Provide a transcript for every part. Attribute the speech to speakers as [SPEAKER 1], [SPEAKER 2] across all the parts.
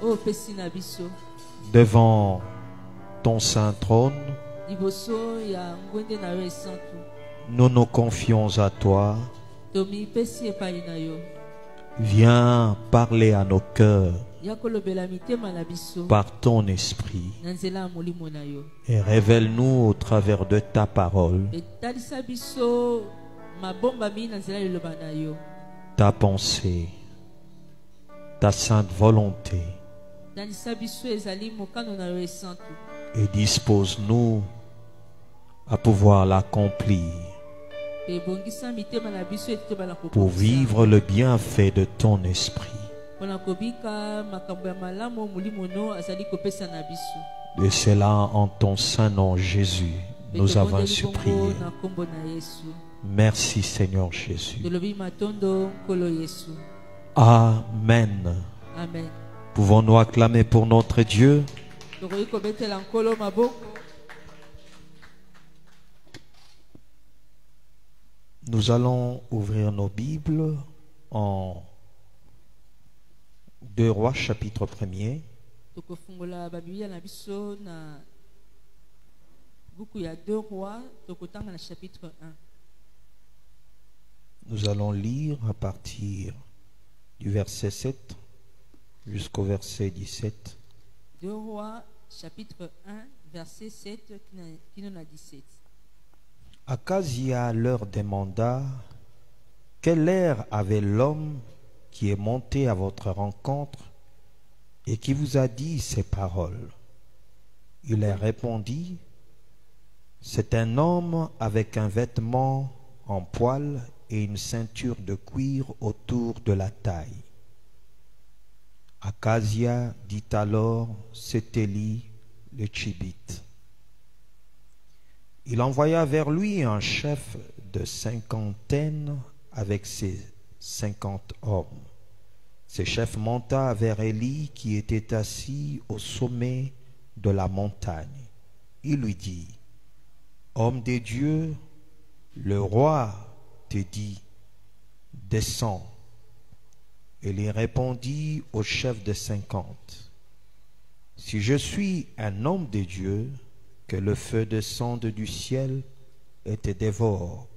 [SPEAKER 1] oyo opesi na biso
[SPEAKER 2] devant ton saint trône.
[SPEAKER 1] liboso ya ngwende na yo esantu.
[SPEAKER 2] Nous nous confions à toi.
[SPEAKER 1] Tomipesi epai na yo.
[SPEAKER 2] Viens parler à nos cœurs
[SPEAKER 1] ya kolobela mitema na biso
[SPEAKER 2] par ton esprit
[SPEAKER 1] na nzela ya molimo na yo.
[SPEAKER 2] et révèle-nous au travers de ta parole
[SPEAKER 1] etalisa biso mabombami na nzela ya liloba na yo.
[SPEAKER 2] ta pensée, ta sainte volonté,
[SPEAKER 1] talisa biso ezali mokano na yo esantu.
[SPEAKER 2] et dispose-nous à pouvoir l'accomplir
[SPEAKER 1] ebongisa mitema na biso ete tobala
[SPEAKER 2] pour
[SPEAKER 1] kopesa
[SPEAKER 2] vivre le bienfait de ton esprit.
[SPEAKER 1] mpona kobika makambo ya malamu oyo molimo no azali kopesa na biso.
[SPEAKER 2] Et c'est là en ton saint nom Jésus nous avons supplié.
[SPEAKER 1] na kombo na Yesu.
[SPEAKER 2] Merci Seigneur Jésus.
[SPEAKER 1] Tolobi matondo nkolo Yesu.
[SPEAKER 2] Amen.
[SPEAKER 1] Amen.
[SPEAKER 2] Pouvons-nous acclamer pour notre Dieu?
[SPEAKER 1] tokoki kobetela nkolo maboko.
[SPEAKER 2] Nous allons ouvrir nos Bibles en 2 Rois chapitre 1er.
[SPEAKER 1] tokofungola babiblia na biso na buku ya 2 Rois, tokotanga na chapitre 1.
[SPEAKER 2] Nous allons lire à partir du verset 7 jusqu'au verset 17.
[SPEAKER 1] 2 Rois chapitre 1 verset 7 kino na 17.
[SPEAKER 2] Akazia leur demanda: quel air avait l'homme qui est monté à votre rencontre et qui vous a dit ces paroles? Il leur répondit: c'est un homme avec un vêtement en poil et une ceinture de cuir autour de la taille. Akazia dit alors: c'est Élie le Tchibite. Il envoya vers lui un chef de 50 avec ses 50 hommes. Ce chef monta vers Élie qui était assis au sommet de la montagne. Il lui dit: homme de Dieu, le roi te dit, descends. Élie répondit au chef de 50: si je suis un homme de Dieu, que le feu descende du ciel et te dévore,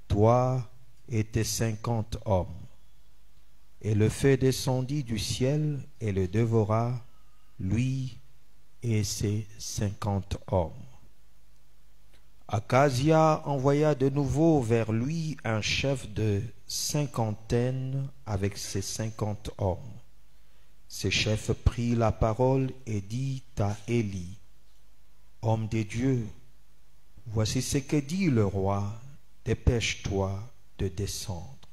[SPEAKER 2] toi et tes 50 hommes. Et le feu descendit du ciel et le dévora, lui et ses 50 hommes. Akazia envoya de nouveau vers lui un chef de 50 avec ses 50 hommes. Ce chef prit la parole et dit à Élie: homme de Dieu, voici ce que dit le roi, dépêche-toi de descendre.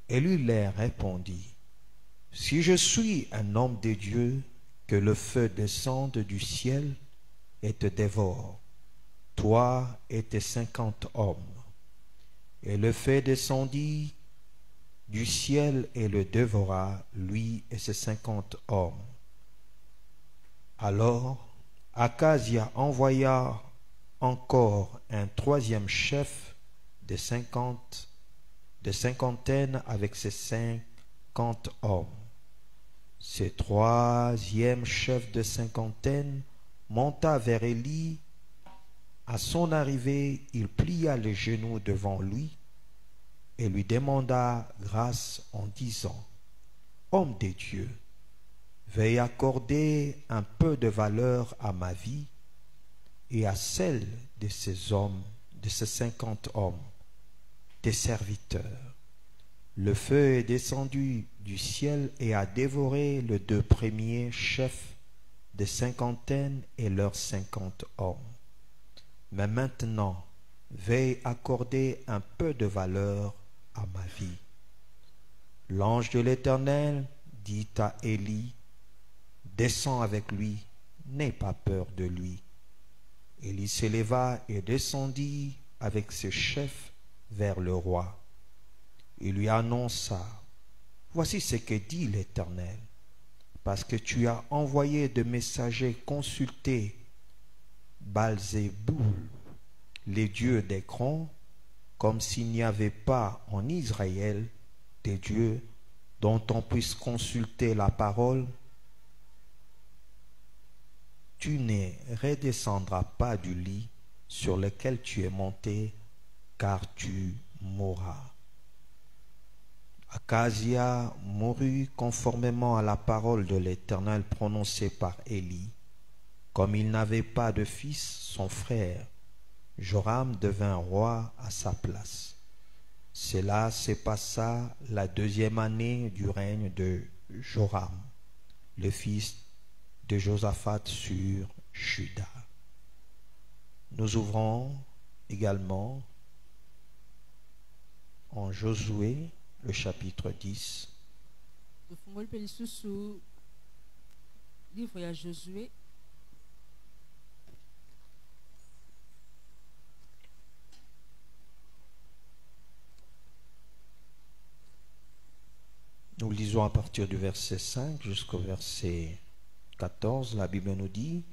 [SPEAKER 2] Élie leur répondit: si je suis un homme de Dieu, que le feu descende du ciel et te dévore, toi et tes 50 hommes. Et le feu descendit du ciel et le dévora, lui et ses 50 hommes. Alors Akazia envoya encore un troisième chef de cinquantaine avec ses 50 hommes. Ce troisième chef de cinquantaine monta vers Élie. À son arrivée, il plia les genoux devant lui et lui demanda grâce en disant: homme de Dieu, veuille accorder un peu de valeur à ma vie et à celle de ces hommes, de ces 50 hommes, tes serviteurs. Le feu est descendu du ciel et a dévoré les 2 premiers chefs de cinquantaine et leurs 50 hommes. Mais maintenant, veuille accorder un peu de valeur à ma vie. L'ange de l'Éternel dit à Élie: descends avec lui, n'aie pas peur de lui. Élie s'éleva et descendit avec ses chefs vers le roi. Il lui annonça: voici ce que dit l'Éternel, parce que tu as envoyé de messagers consulter Baal-Zéboul, les dieux d'Écron, comme s'il n'y avait pas en Israël des dieux dont on puisse consulter la parole tu ne redescendras pas du lit sur lequel tu es monté, car tu mourras. Akazia mourut conformément à la parole de l'Éternel prononcée par Élie. Comme il n'avait pas de fils, son frère Joram devint roi à sa place. Cela se passa la 2e année du règne de Joram, le fils de Josaphat sur Juda. Nous ouvrons également en Josué, le chapitre 10.
[SPEAKER 1] Livre à Josué.
[SPEAKER 2] Nous lisons à partir du verset 5 jusqu'au verset 14. La Bible nous dit: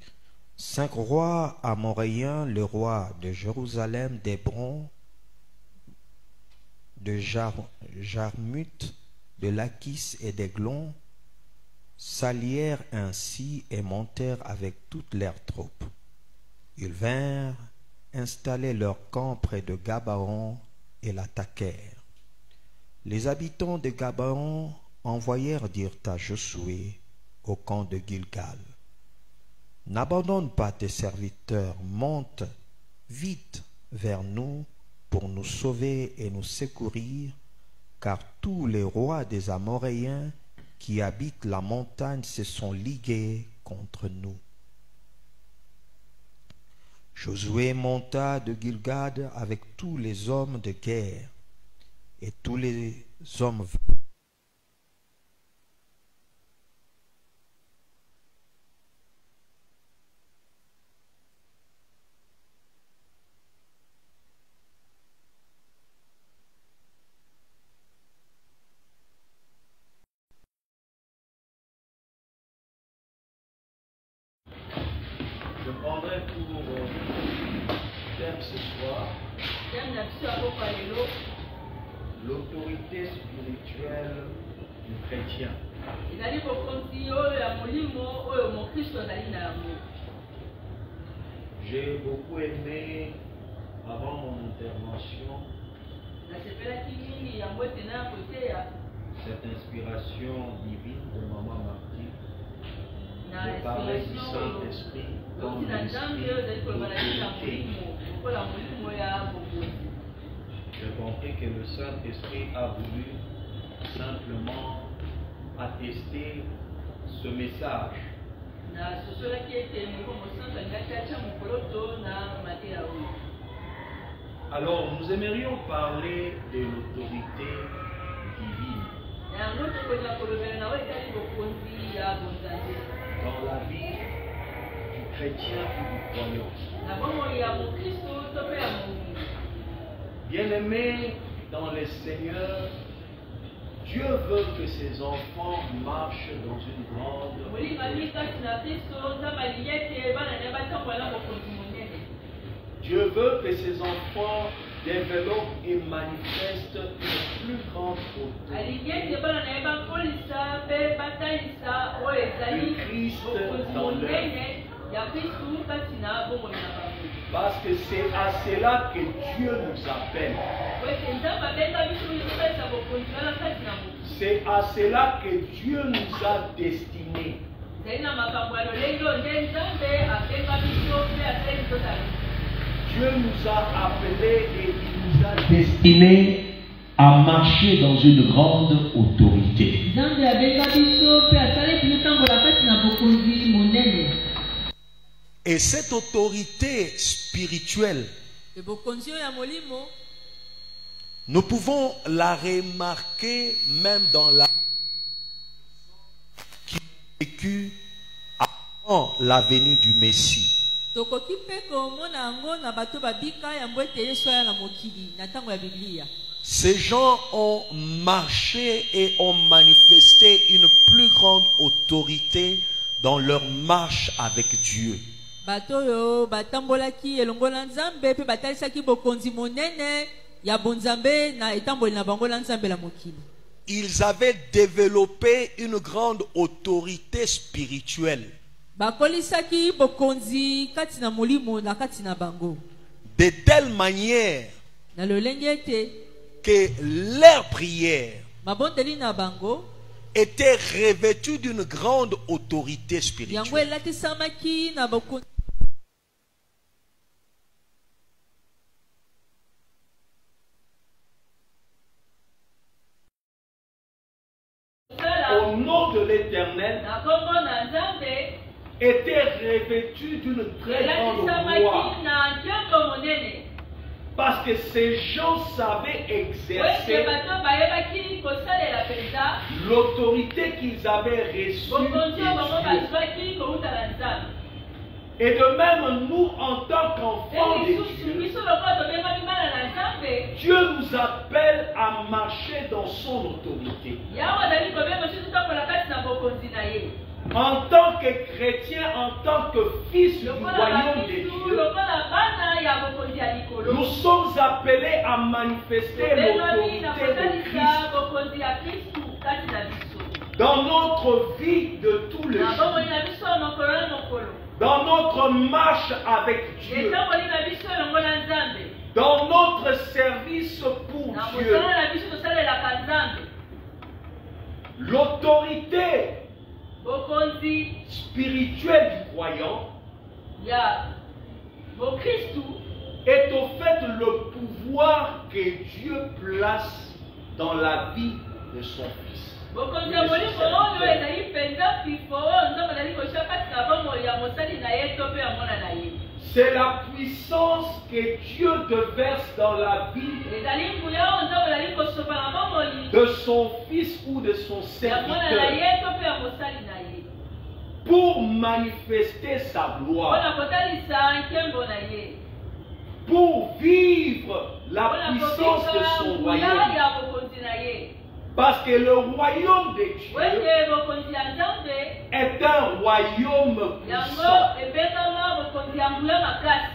[SPEAKER 2] 5 rois amoréens, le roi de Jérusalem, d'Hébron, de Jarmuth, de Lachis et d'Eglon, s'allièrent ainsi et montèrent avec toutes leurs troupes. Ils vinrent installer leur camp près de Gabaon et l'attaquèrent. Les habitants de Gabaon envoyèrent dire à Josué au camp de Gilgal: n'abandonne pas tes serviteurs, monte vite vers nous pour nous sauver et nous secourir, car tous les rois des Amoréens qui habitent la montagne se sont ligués contre nous. Josué monta de Gilgad avec tous les hommes de guerre, et tous les hommes
[SPEAKER 3] Je prendrai pour thème ce soir l'autorité spirituelle du chrétien. J'ai beaucoup aimé, avant mon intervention, cette inspiration divine de Maman Martine. Je parlais du Saint-Esprit comme l'esprit d'autorité. J'ai compris que le Saint-Esprit a voulu simplement attester ce message. Alors, nous aimerions parler de l'autorité divine dans la vie du chrétien ou du croyant. Bien-aimés dans le Seigneur, Dieu veut que ses enfants marchent dans une grande autorité. Dieu veut que ses enfants développent et manifestent une plus grande autorité du Christ dans leur vie. Parce que c'est à cela que Dieu nous appelle. C'est à cela que Dieu nous a destinés. Dieu nous a appelés et il nous a destinés à marcher dans une grande autorité.
[SPEAKER 2] Et cette autorité spirituelle, nous pouvons la remarquer même dans la qui a vécu avant la venue du Messie. Ces gens ont marché et ont manifesté une plus grande autorité dans leur marche avec Dieu. Ils avaient développé une grande autorité spirituelle.
[SPEAKER 1] bakolisaki bokonzi kati na molimo na kati na bango
[SPEAKER 2] de telle manière
[SPEAKER 1] na lolenge ete
[SPEAKER 2] que leur prière
[SPEAKER 1] mabondeli na bango
[SPEAKER 2] était revêtue d'une grande autorité
[SPEAKER 1] yango
[SPEAKER 2] spirituelle.
[SPEAKER 1] elatisamaki na bokonzi
[SPEAKER 3] Au nom de l'Éternel,
[SPEAKER 4] na kombo na Nzambe
[SPEAKER 3] était revêtue d'une très grande
[SPEAKER 4] elatisamaki
[SPEAKER 3] gloire.
[SPEAKER 4] na nzoto monene
[SPEAKER 3] Parce que ces gens savaient
[SPEAKER 4] oyo
[SPEAKER 3] exercer
[SPEAKER 4] bato bayebaki kosalela mpenza
[SPEAKER 3] l'autorité qu'ils avaient reçue
[SPEAKER 4] bokonzi oyo bango
[SPEAKER 3] de Dieu.
[SPEAKER 4] bazwaki kowuta na Nzambe.
[SPEAKER 3] Et de même, nous, en tant qu'enfants de
[SPEAKER 4] lisusu
[SPEAKER 3] Dieu,
[SPEAKER 4] biso lokola tobengaki bana na Nzambe
[SPEAKER 3] Dieu nous appelle à marcher dans son autorité.
[SPEAKER 4] yawe azali kobenga biso totambola kati na bokonzi na ye
[SPEAKER 3] En tant que chrétien, en tant que fils du
[SPEAKER 4] lokola
[SPEAKER 3] royaume de
[SPEAKER 4] bakristu
[SPEAKER 3] Dieu,
[SPEAKER 4] lokola bana ya bokonzi ya likolo
[SPEAKER 3] nous sommes appelés à manifester
[SPEAKER 4] tobengami na
[SPEAKER 3] l'autorité de
[SPEAKER 4] kotalisa
[SPEAKER 3] Christ
[SPEAKER 4] bokonzi ya kristu kati na biso
[SPEAKER 3] dans notre vie de tous les
[SPEAKER 4] na bomoi
[SPEAKER 3] jours,
[SPEAKER 4] na biso mokolo na mokolo
[SPEAKER 3] dans notre marche avec Dieu,
[SPEAKER 4] etamboli na biso elongo na Nzambe
[SPEAKER 3] dans notre service pour
[SPEAKER 4] na
[SPEAKER 3] Dieu.
[SPEAKER 4] mosala na biso tosalelaka Nzambe.
[SPEAKER 3] L'autorité
[SPEAKER 4] bokonzi
[SPEAKER 3] spirituelle du croyant
[SPEAKER 4] ya bokristu
[SPEAKER 3] est au fait le pouvoir que Dieu place dans la vie de son Fils.
[SPEAKER 4] bokonzi ya molimo oyo ezali mpenza pifo oyo nzambe azali kotia kati na bomoi ya mosali na ye to mpe ya mwana na ye.
[SPEAKER 3] C'est la puissance que Dieu déverse dans la vie
[SPEAKER 4] ezali nguya oyo nzambe azali kosopa na bomoi
[SPEAKER 3] de son Fils ou de son
[SPEAKER 4] ya mwana na
[SPEAKER 3] serviteur
[SPEAKER 4] ye to mpe ya mosali na ye
[SPEAKER 3] pour manifester sa gloire,
[SPEAKER 4] mpona kotalisa nkembo na ye
[SPEAKER 3] pour vivre la
[SPEAKER 4] mpona
[SPEAKER 3] puissance de
[SPEAKER 4] kobika
[SPEAKER 3] son
[SPEAKER 4] nguya
[SPEAKER 3] royaume.
[SPEAKER 4] ya bokonzi na ye
[SPEAKER 3] Parce que le royaume de Dieu
[SPEAKER 4] wete bokonzi ya nzambe
[SPEAKER 3] est un royaume
[SPEAKER 4] yango
[SPEAKER 3] puissant.
[SPEAKER 4] ebengama bokonzi ya nguya makasi.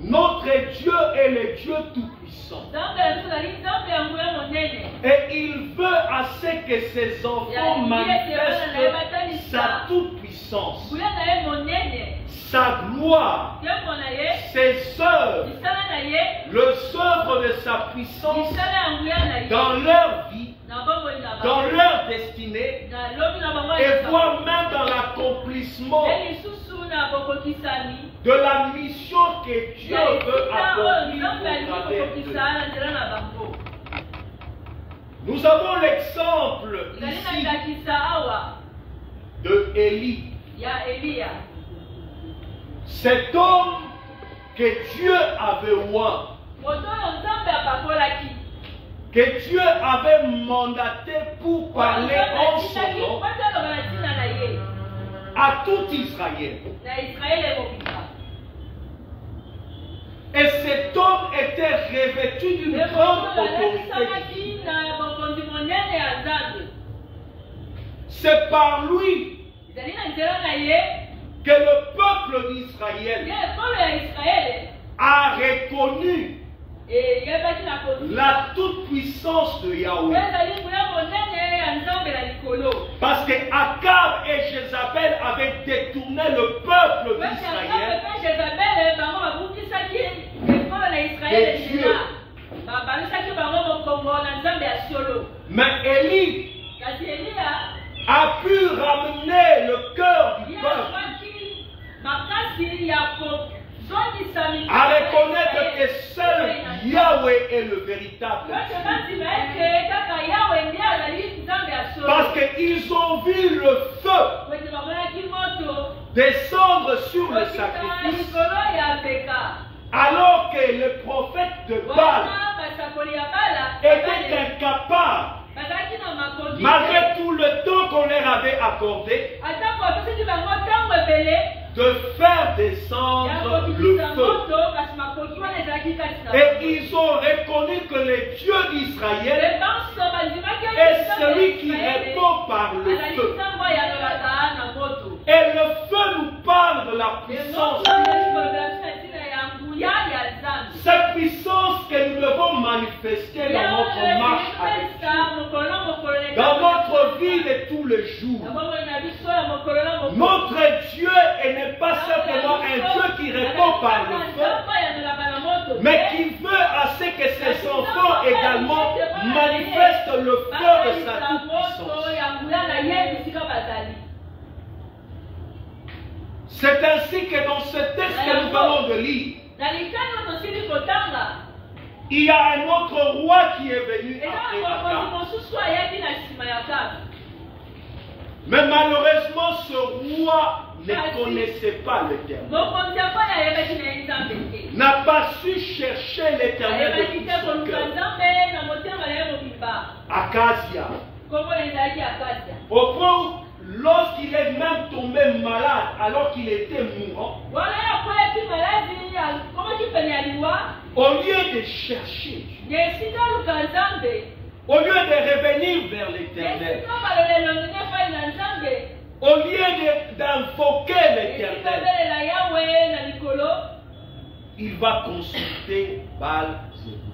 [SPEAKER 3] Notre Dieu est le Dieu tout-puissant.
[SPEAKER 4] nzambe na biso ezali nzambe ya nguya monene
[SPEAKER 3] Et il veut assez que ses enfants manifestent sa toute-puissance,
[SPEAKER 4] nguya na ye monene
[SPEAKER 3] sa gloire,
[SPEAKER 4] nkembo na ye
[SPEAKER 3] ses œuvres,
[SPEAKER 4] misala na ye
[SPEAKER 3] les œuvres de sa puissance
[SPEAKER 4] misala ya nguya na ye
[SPEAKER 3] dans leur vie,
[SPEAKER 4] na bomoi na
[SPEAKER 3] dans
[SPEAKER 4] bango
[SPEAKER 3] leur destinée,
[SPEAKER 4] na lobi na bango
[SPEAKER 3] et voire même dans l'accomplissement
[SPEAKER 4] e lisusu na bokokisami
[SPEAKER 3] de la mission que Dieu
[SPEAKER 4] ya
[SPEAKER 3] veut
[SPEAKER 4] esika oyo
[SPEAKER 3] accomplir
[SPEAKER 4] nzambe
[SPEAKER 3] au
[SPEAKER 4] alingi
[SPEAKER 3] travers
[SPEAKER 4] kokokisa
[SPEAKER 3] d'eux.
[SPEAKER 4] na nzela na bango.
[SPEAKER 3] Nous avons l'exemple
[SPEAKER 4] ezali na
[SPEAKER 3] ici
[SPEAKER 4] ndakisa awa
[SPEAKER 3] de Élie,
[SPEAKER 4] ya eliya
[SPEAKER 3] cet homme que Dieu avait oint,
[SPEAKER 4] moto oyo nzambe apakolaki
[SPEAKER 3] que Dieu avait mandaté pour parler en son nom
[SPEAKER 4] mpasi aloba na ntina na ye
[SPEAKER 3] à tout Israël.
[SPEAKER 4] na israele mobimba.
[SPEAKER 3] Et cet homme était revêtu d'une grande autorité.
[SPEAKER 4] alatisamaki na bokonzi monene ya nzambe.
[SPEAKER 3] C'est par lui
[SPEAKER 4] ezali na nzela na ye
[SPEAKER 3] que le peuple d'Israël
[SPEAKER 4] ye ekolo ya israele
[SPEAKER 3] a reconnu
[SPEAKER 4] eyebaki na kosi
[SPEAKER 3] la toute-puissance de Yahweh.
[SPEAKER 4] ezali nguya monene ya nzambe na likolo.
[SPEAKER 3] Parce que Akab et Jézabel avaient détourné le peuple d'Israël
[SPEAKER 4] mpe jezabele bango babukisaki ekolo na israele
[SPEAKER 3] De Dieu.
[SPEAKER 4] nzela babalisaki bango mokongo na nzambe ya solo.
[SPEAKER 3] Mais Élie
[SPEAKER 4] kasi eliya
[SPEAKER 3] a pu ramener le cœur du
[SPEAKER 4] ye
[SPEAKER 3] peuple
[SPEAKER 4] azwaki makasi ya kozongisa
[SPEAKER 3] à reconnaître que seul Yahweh est le véritable
[SPEAKER 4] yote
[SPEAKER 3] Dieu.
[SPEAKER 4] bandima ete kaka yawe nde azali nzambe ya solo.
[SPEAKER 3] Parce qu'ils ont vu le feu
[SPEAKER 4] wete bamonaki moto
[SPEAKER 3] descendre sur le
[SPEAKER 4] kokita
[SPEAKER 3] sacrifice
[SPEAKER 4] likolo ya mpeka
[SPEAKER 3] alors que le prophète de Baal
[SPEAKER 4] wana basakoli ya bala
[SPEAKER 3] était incapable,
[SPEAKER 4] bazalaki na makoki
[SPEAKER 3] malgré tout le temps qu'on leur avait accordé,
[SPEAKER 4] atako apesaki bango ntango ebele
[SPEAKER 3] de faire
[SPEAKER 4] ya
[SPEAKER 3] descendre le
[SPEAKER 4] kokitisa
[SPEAKER 3] feu.
[SPEAKER 4] moto kasi makoki wana ezalaki kati na
[SPEAKER 3] Et ils ont reconnu que le Dieu d'Israël
[SPEAKER 4] ebanso bandimaki
[SPEAKER 3] est celui qui répond par le
[SPEAKER 4] azali
[SPEAKER 3] feu.
[SPEAKER 4] ntango yalobaka na moto.
[SPEAKER 3] Et le feu nous parle de la puissance de Dieu. Cette puissance que nous devons manifester dans notre marche avec Dieu, dans notre vie de tous les jours. Notre Dieu C'est ainsi que dans ce texte que nous venons de lire, il y a un autre roi qui est venu après Akab. Mais malheureusement, ce roi ne connaissait pas l'Éternel. N'a pas su chercher l'Éternel de tout son cœur. Akazia. Au point où, lorsqu'il est même tombé malade, alors qu'il était mourant, au lieu de chercher Dieu, au lieu de revenir vers l'Éternel, au lieu d'invoquer l'Éternel, il va consulter Baal-Zébul.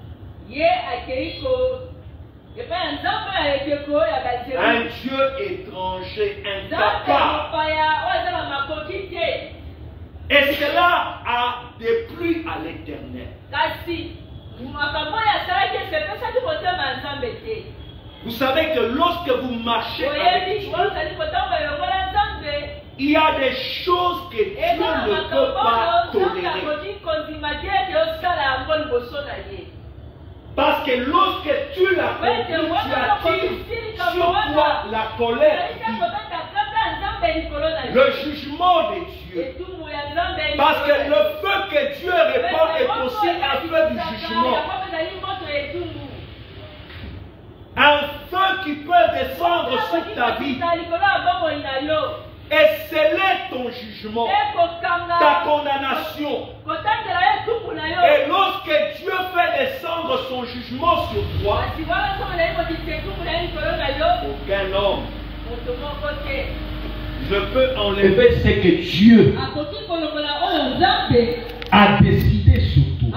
[SPEAKER 3] Un Dieu étranger, incapable. Et cela a déplu à l'Éternel. Vous savez que lorsque vous marchez avec Dieu, il y a des choses que Dieu ne peut pas tolérer. Parce que lorsque tu l'accomplis, tu attires sur toi la colère de Dieu, le jugement de Dieu. Parce que le feu que Dieu répand est aussi un feu du jugement. Un feu qui peut descendre sur ta vie et sceller ton jugement, ta condamnation. Et lorsque Dieu fait descendre son jugement sur toi, aucun homme ne peut enlever ce que Dieu a décidé sur toi.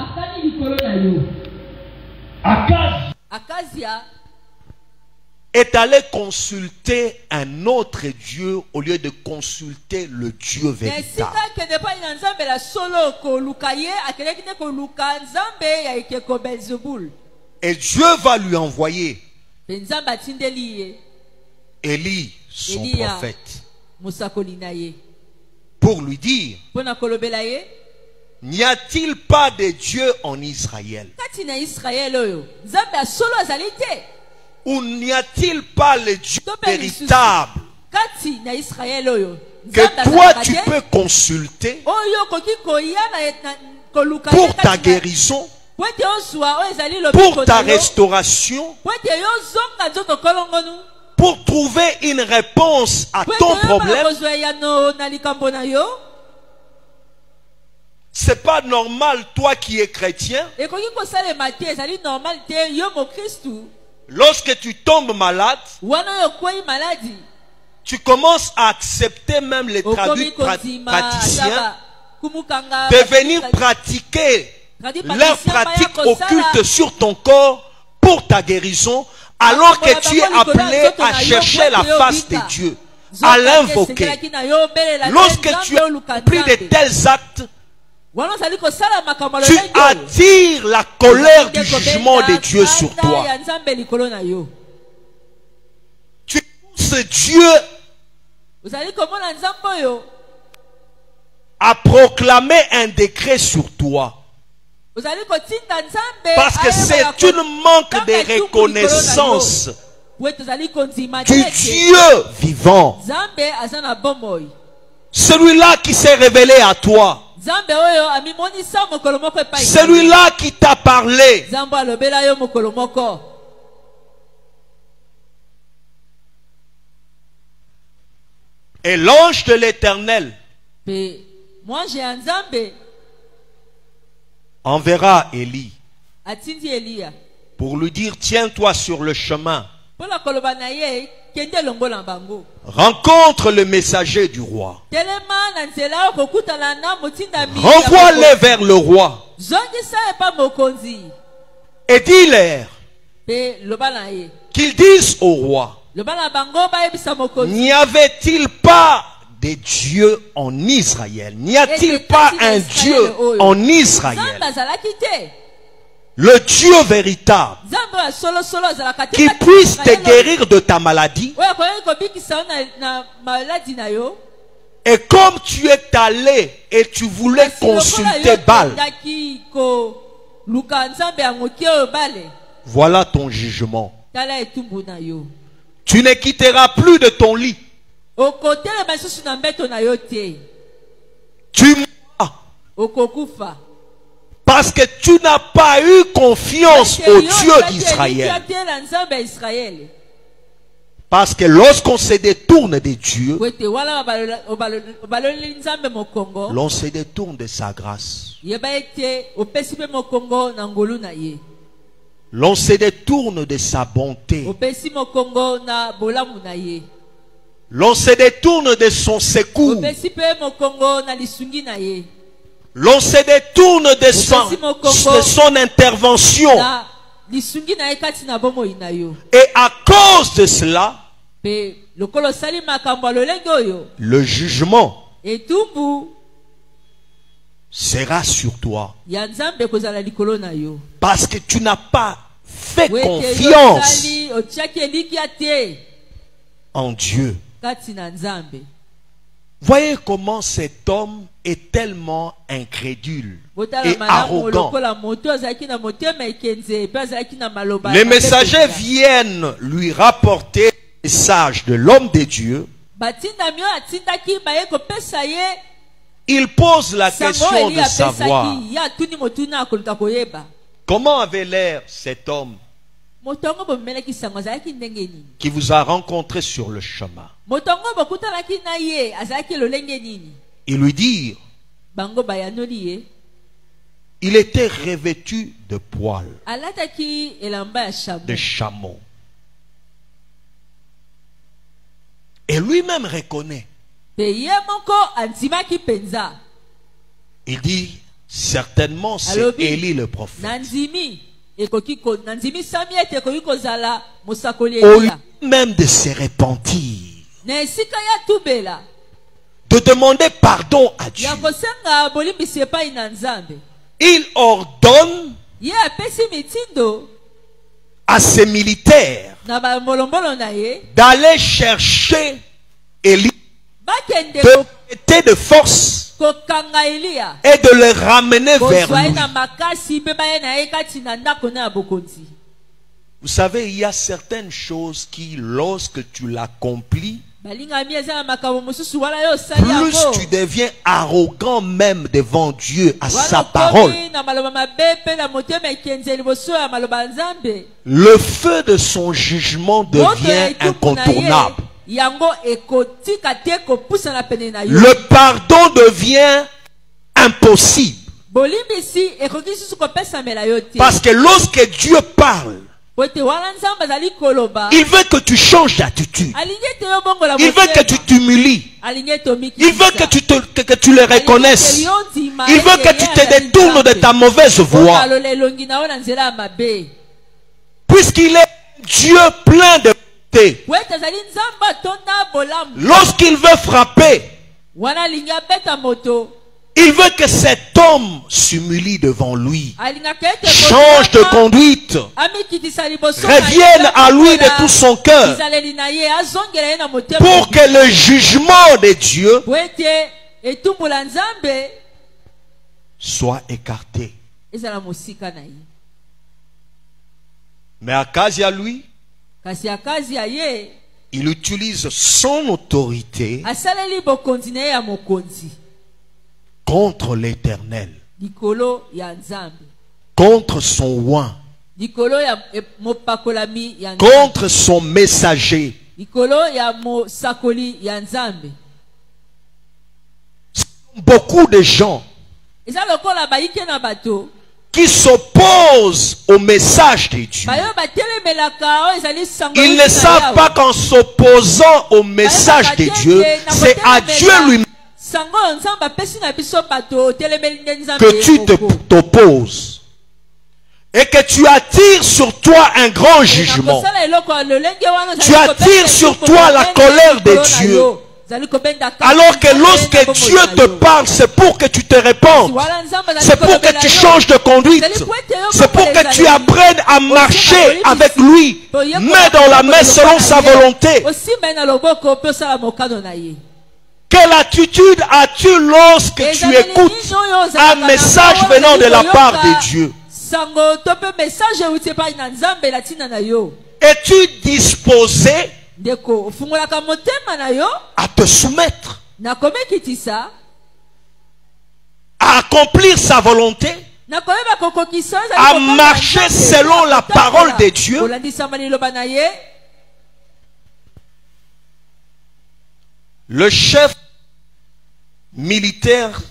[SPEAKER 1] Akazia
[SPEAKER 2] est allé consulter un autre Dieu au lieu de consulter le Dieu véritable. Et Dieu va lui envoyer Élie, son prophète, pour lui dire: n'y a-t-il pas de Dieu en Israël? Ou n'y a-t-il pas le Dieu véritable que toi tu peux consulter pour ta guérison, pour ta restauration, pour trouver une réponse à ton problème? C'est pas normal, toi qui es chrétien, lorsque tu tombes malade, tu commences à accepter même les traduits praticiens de venir pratiquer leur pratique occulte sur ton corps pour ta guérison, alors que tu es appelé à chercher la face de Dieu, à l'invoquer. Lorsque tu as pris de tels actes, tu attires la colère du jugement de Dieu sur toi. Tu pousses Dieu à proclamer un décret sur toi. Parce que c'est une manque de reconnaissance du Dieu vivant. Celui-là qui s'est révélé à toi. Celui-là qui t'a parlé. Et l'ange de l'Éternel enverra Élie pour lui dire: tiens-toi sur le chemin, rencontre le messager du roi, renvoie-les vers le roi et dis-leur qu'ils disent au roi: n'y avait-il pas de Dieu en Israël? N'y a-t-il pas un Dieu en Israël? Le Dieu véritable qui puisse te guérir de ta maladie, Et comme tu es allé et tu voulais consulter Baal, voilà ton jugement. Tu ne quitteras plus de ton lit. Tu mourras. Parce que tu n'as pas eu confiance au Dieu d'Israël. Parce que lorsqu'on se détourne de Dieu, l'on se détourne de sa grâce. L'on se détourne de sa bonté. L'on se détourne de son secours. L'on se détourne de son intervention. Et à cause de cela, le jugement sera sur toi. Parce que tu n'as pas fait confiance en Dieu. Voyez comment cet homme est tellement incrédule et arrogant. Les messagers viennent lui rapporter le message de l'homme de Dieu. Il pose la question de savoir comment avait l'air cet homme qui vous a rencontré sur le chemin. Il lui dit, il était revêtu de poils, de chameau. Et lui-même reconnaît. Il dit, certainement c'est Élie le prophète. Au lieu même de se repentir, de demander pardon à Dieu, il ordonne à ses militaires d'aller chercher Élie, de mettre de force et de le ramener vers lui. Vous savez, il y a certaines choses qui, lorsque tu l'accomplis, plus tu deviens arrogant même devant Dieu à sa parole. Le feu de son jugement devient incontournable. Le pardon devient impossible. Parce que lorsque Dieu parle, il veut que tu changes d'attitude. Il veut que tu t'humilies. Il veut que tu le reconnaisses. Il veut que tu te détournes de ta mauvaise voie. Puisqu'il est Dieu plein de bonté. Lorsqu'il veut frapper, il veut que cet homme s'humilie devant lui, change de conduite, revienne à lui de tout son cœur, pour que le jugement de Dieu soit écarté. Mais Akazia, lui, il utilise son autorité contre l'Éternel, contre son oint, contre son messager. Beaucoup de gens qui s'opposent au message de Dieu, ils ne savent pas qu'en s'opposant au message de Dieu, c'est à Dieu lui-même que tu t'opposes et que tu attires sur toi un grand jugement. Tu attires sur toi la colère de Dieu. Alors que lorsque Dieu te parle, c'est pour que tu te répandes, c'est pour que tu changes de conduite, c'est pour que tu apprennes à marcher avec lui, mais dans la main selon sa volonté. Quelle attitude as-tu lorsque tu écoutes un message venant de la part de Dieu? Es-tu disposé à te soumettre, à accomplir sa volonté, à marcher selon la parole de Dieu? Le chef militaire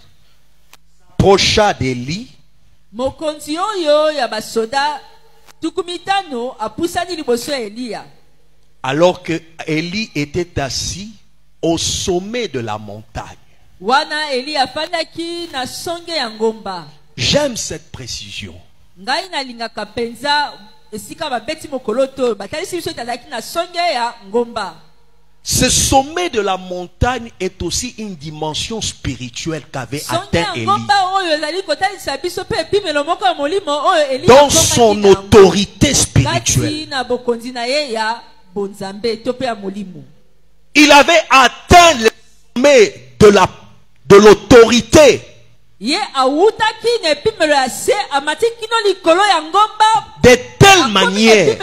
[SPEAKER 2] approcha d'Élie alors que Élie était assis au sommet de la montagne. J'aime cette précision. Ce sommet de la montagne est aussi une dimension spirituelle qu'avait atteint Élie. Dans son autorité spirituelle. Il avait atteint le sommet de l'autorité. De telle manière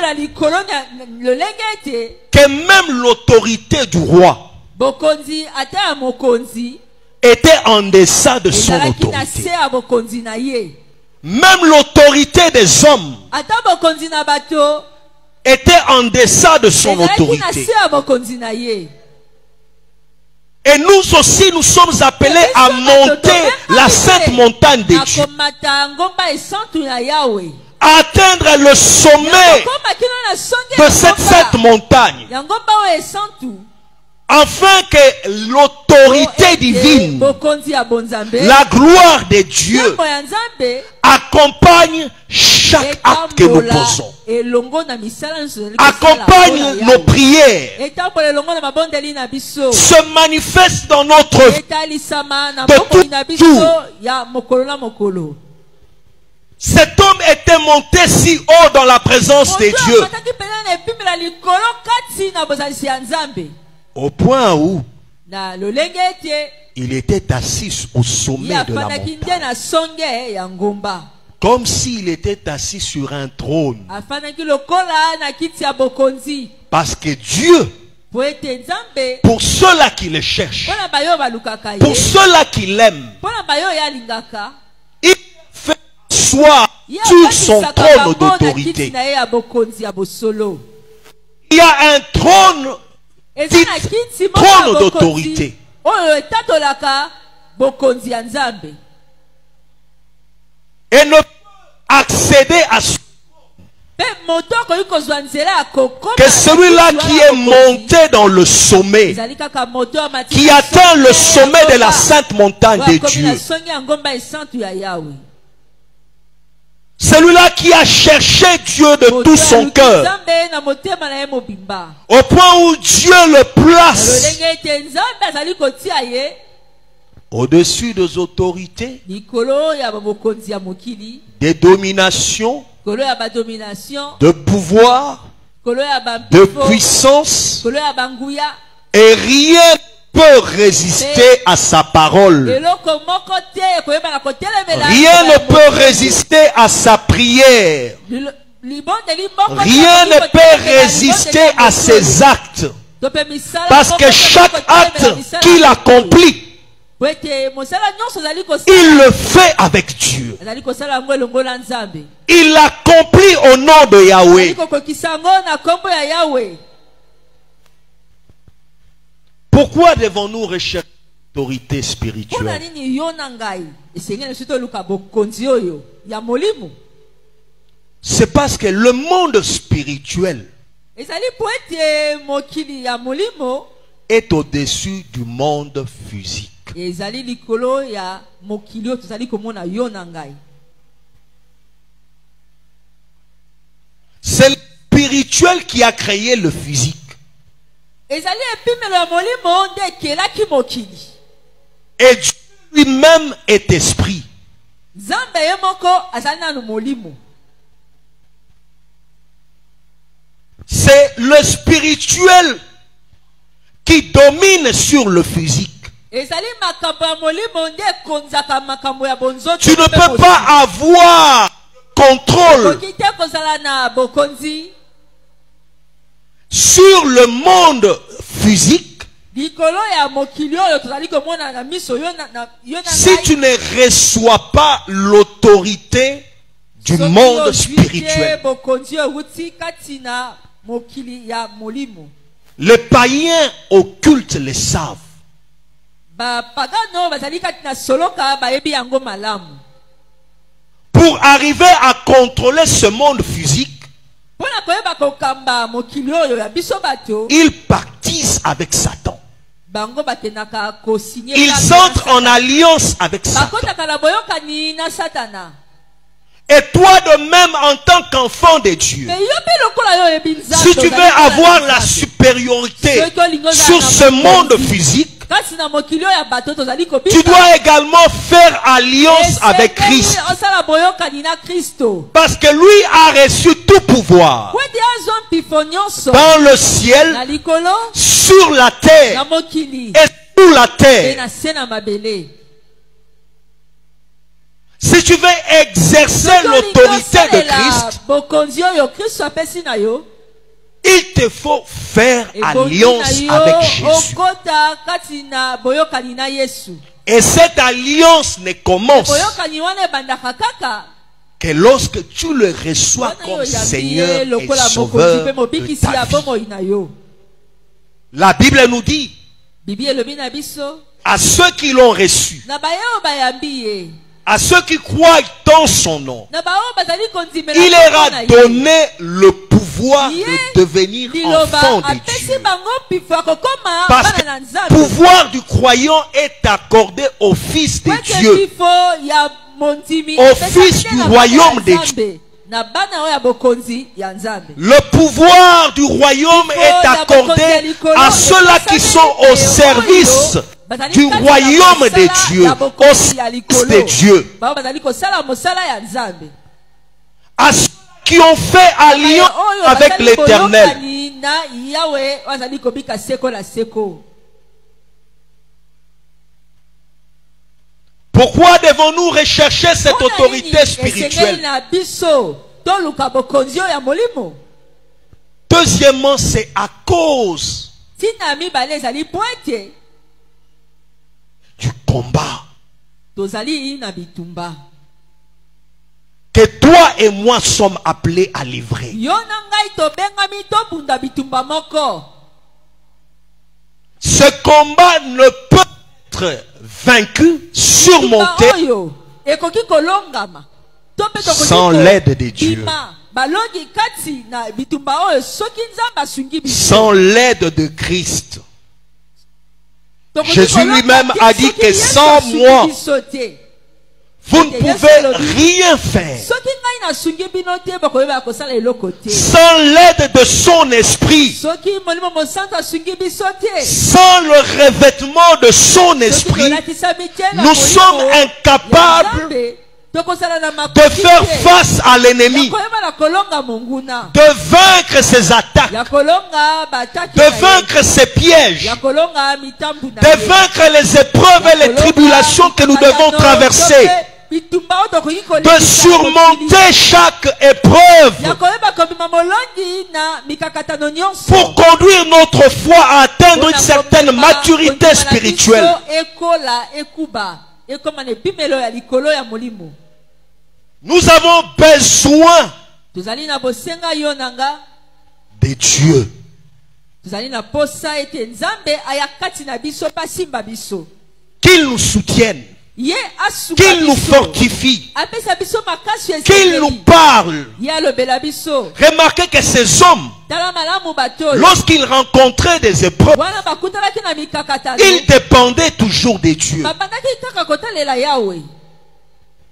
[SPEAKER 2] que même l'autorité du roi était en deçà de son autorité. Même l'autorité des hommes était en deçà de son autorité. Et nous aussi, nous sommes appelés à monter la sainte montagne de Dieu. À atteindre le sommet de cette sainte montagne. Afin que l'autorité divine, la gloire de Dieu, accompagne chaque acte que nous posons. Accompagne nos prières. Se manifeste dans notre vie de tout jour. Cet homme était monté si haut dans la présence de Dieu. Au point où il était assis au sommet de la montagne. Comme s'il était assis sur un trône. Parce que Dieu, pour ceux-là qui le cherchent, pour ceux-là qui l'aiment, il fait asseoir sur son trône d'autorité. Il y a un trône, trône d'autorité. Et ne accéder à ce que celui-là qui est monté dans le sommet, qui atteint le sommet de la sainte montagne de Dieu, celui-là qui a cherché Dieu de tout son cœur, au point où Dieu le place au-dessus des autorités, des dominations, de pouvoir, de puissance, et rien ne peut résister à sa parole. Rien ne peut résister à sa prière. Rien ne peut résister à ses actes. Parce que chaque acte qu'il accomplit, il le fait avec Dieu. Il l'accomplit au nom de Yahweh. Pourquoi devons-nous rechercher l'autorité spirituelle? C'est parce que le monde spirituel est au-dessus du monde physique. C'est le spirituel qui a créé le physique. Et Dieu lui-même est esprit. C'est le spirituel qui domine sur le physique. Tu ne peux pas avoir contrôle sur le monde physique si tu ne reçois pas l'autorité du monde spirituel. Les païens occultes le savent. Pour arriver à contrôler ce monde physique, ils pactisent avec Satan. Ils entrent en alliance avec Satan. Et toi de même en tant qu'enfant de Dieu, si tu veux avoir la supériorité sur ce monde physique, tu dois également faire alliance avec Christ. Parce que lui a reçu tout pouvoir dans le ciel, sur la terre et sous la terre. Si tu veux exercer l'autorité de Christ, il te faut faire alliance avec Jésus. Et cette alliance ne commence que lorsque tu le reçois comme Seigneur et Sauveur de ta vie. La Bible nous dit à ceux qui l'ont reçu, à ceux qui croient dans son nom, il leur a donné le pouvoir de devenir enfants de Dieu. Parce que le pouvoir du croyant est accordé au Fils de Dieu, au Fils du royaume de Dieu. Le pouvoir du royaume est accordé à ceux-là qui sont au service du royaume de Dieu, au service de Dieu, à ceux qui ont fait alliance avec l'Éternel. Pourquoi devons-nous rechercher cette autorité spirituelle? Deuxièmement, c'est à cause du combat que toi et moi sommes appelés à livrer. Ce combat ne peut être vaincu, surmonté sans l'aide de Dieu, sans l'aide de Christ. Jésus lui-même a dit que sans moi, vous ne pouvez rien faire. Sans l'aide de son esprit, sans le revêtement de son esprit, nous sommes incapables de faire face à l'ennemi, de vaincre ses attaques, de vaincre ses pièges, de vaincre les épreuves et les tribulations que nous devons traverser, de surmonter chaque épreuve pour conduire notre foi à atteindre une certaine maturité spirituelle. Nous avons besoin de Dieu. Qu'il nous soutienne, qu'il nous fortifie, qu'il nous parle. Remarquez que ces hommes, lorsqu'ils rencontraient des épreuves, ils dépendaient toujours de Dieu.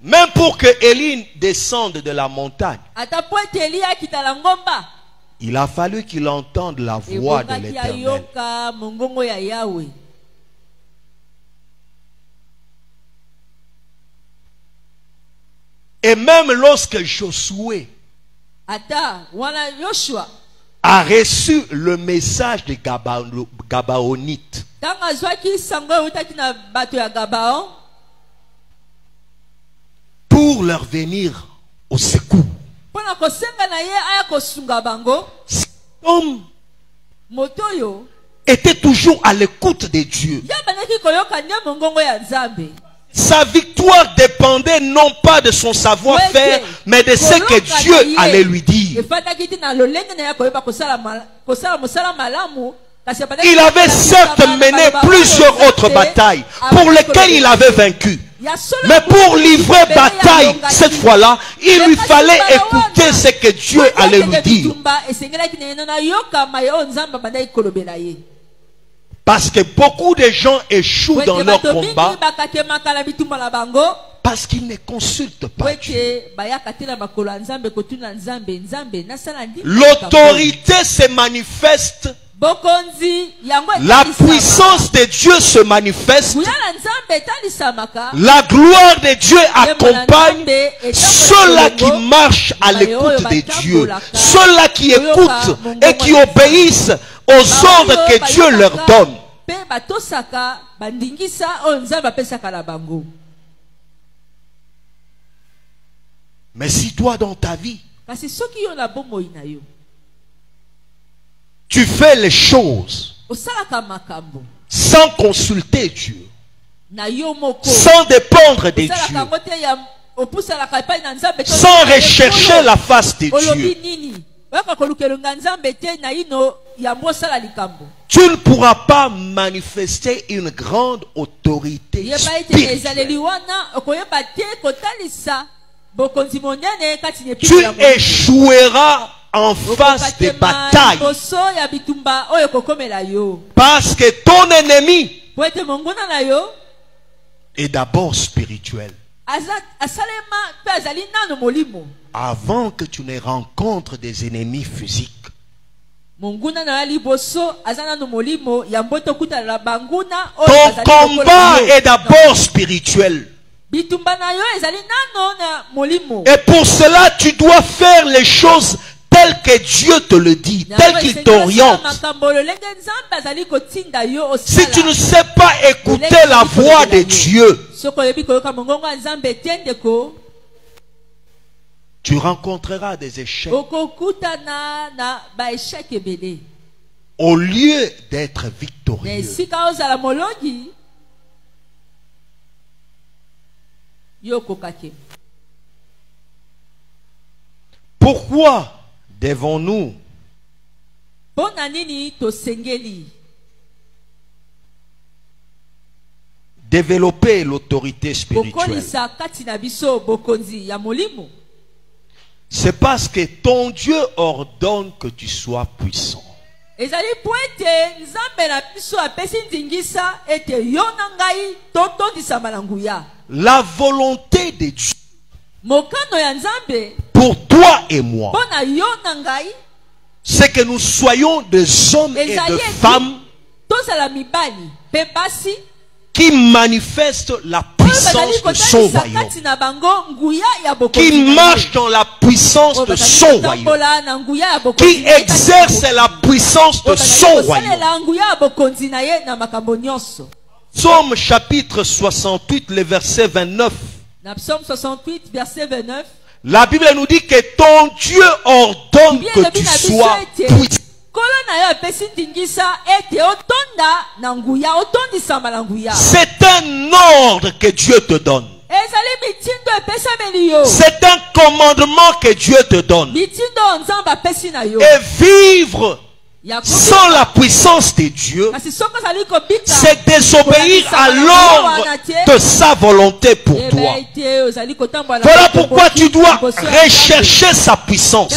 [SPEAKER 2] Même pour que Élie descende de la montagne, il a fallu qu'il entende la voix de l'Éternel. Et même lorsque Josué a reçu le message des Gabaonites, pour leur venir au secours. Cet homme était toujours à l'écoute de Dieu. Sa victoire dépendait non pas de son savoir-faire, mais de ce que Dieu allait lui dire. Il avait certes mené plusieurs autres batailles pour lesquelles il avait vaincu. Mais pour livrer bataille cette fois-là, il lui fallait écouter ce que Dieu allait lui dire. Parce que beaucoup de gens échouent dans leur combat parce qu'ils ne consultent pas Dieu. L'autorité se manifeste. La puissance de Dieu se manifeste. La gloire de Dieu accompagne ceux-là qui marchent à l'écoute de Dieu. Ceux-là qui écoutent et qui obéissent aux ordres que Dieu leur donne. Mais si toi dans ta vie, tu fais les choses sans consulter Dieu, sans dépendre de Dieu, sans rechercher la face de Dieu, tu ne pourras pas manifester une grande autorité spirituelle. Tu échoueras en face des batailles. Parce que ton ennemi est d'abord spirituel. Avant que tu ne rencontres des ennemis physiques. Ton combat est d'abord spirituel. Et pour cela, tu dois faire les choses telles que Dieu te le dit, telles qu'il t'oriente. Si tu ne sais pas écouter la voix de Dieu, tu rencontreras des échecs. Au lieu d'être victorieux. Pourquoi devons-nous développer l'autorité spirituelle? C'est parce que ton Dieu ordonne que tu sois puissant. La volonté de Dieu pour toi et moi, c'est que nous soyons des hommes et des femmes qui manifestent la puissance de son royaume, qui marchent dans la puissance de son royaume, qui exercent la puissance de son royaume. Psaume chapitre 68, le verset 29.
[SPEAKER 1] Psaume 68, verset 29.
[SPEAKER 2] La Bible nous dit que ton Dieu ordonne que tu sois puissant. C'est un ordre que Dieu te donne. C'est un commandement que Dieu te donne. Et vivre sans la puissance de Dieu, c'est désobéir à l'ordre de sa volonté pour toi. Voilà pourquoi tu dois rechercher sa puissance,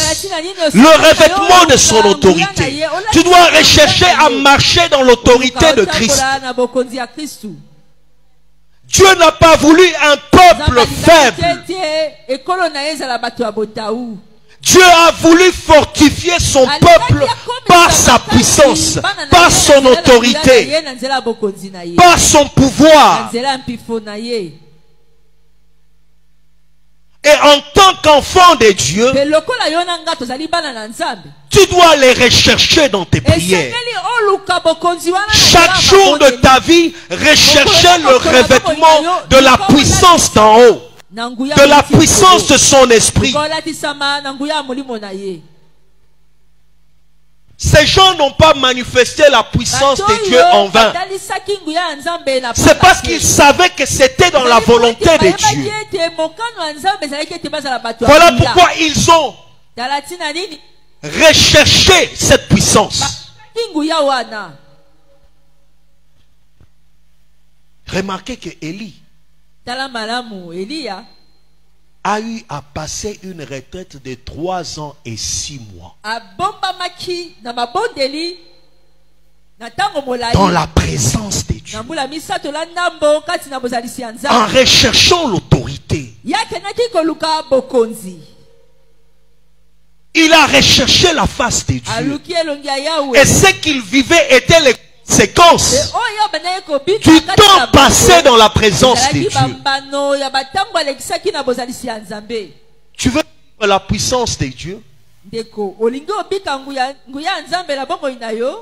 [SPEAKER 2] le revêtement de son autorité. Tu dois rechercher à marcher dans l'autorité de Christ. Dieu n'a pas voulu un peuple faible. Dieu a voulu fortifier son peuple par sa puissance, par son autorité, par son pouvoir. Et en tant qu'enfant de Dieu, tu dois les rechercher dans tes prières. Chaque jour de ta vie, rechercher le revêtement de la puissance d'en haut, de la puissance de son esprit. Ces gens n'ont pas manifesté la puissance de Dieu en vain. C'est parce qu'ils savaient que c'était dans la volonté de Dieu. Voilà pourquoi ils ont recherché cette puissance. Remarquez que Élie a eu à passer une retraite de 3 ans et 6 mois. Dans la présence de Dieu. En recherchant l'autorité. Il a recherché la face de Dieu. Et ce qu'il vivait était les conséquences du temps passé dans la présence de Dieu. Tu veux la puissance de Dieu?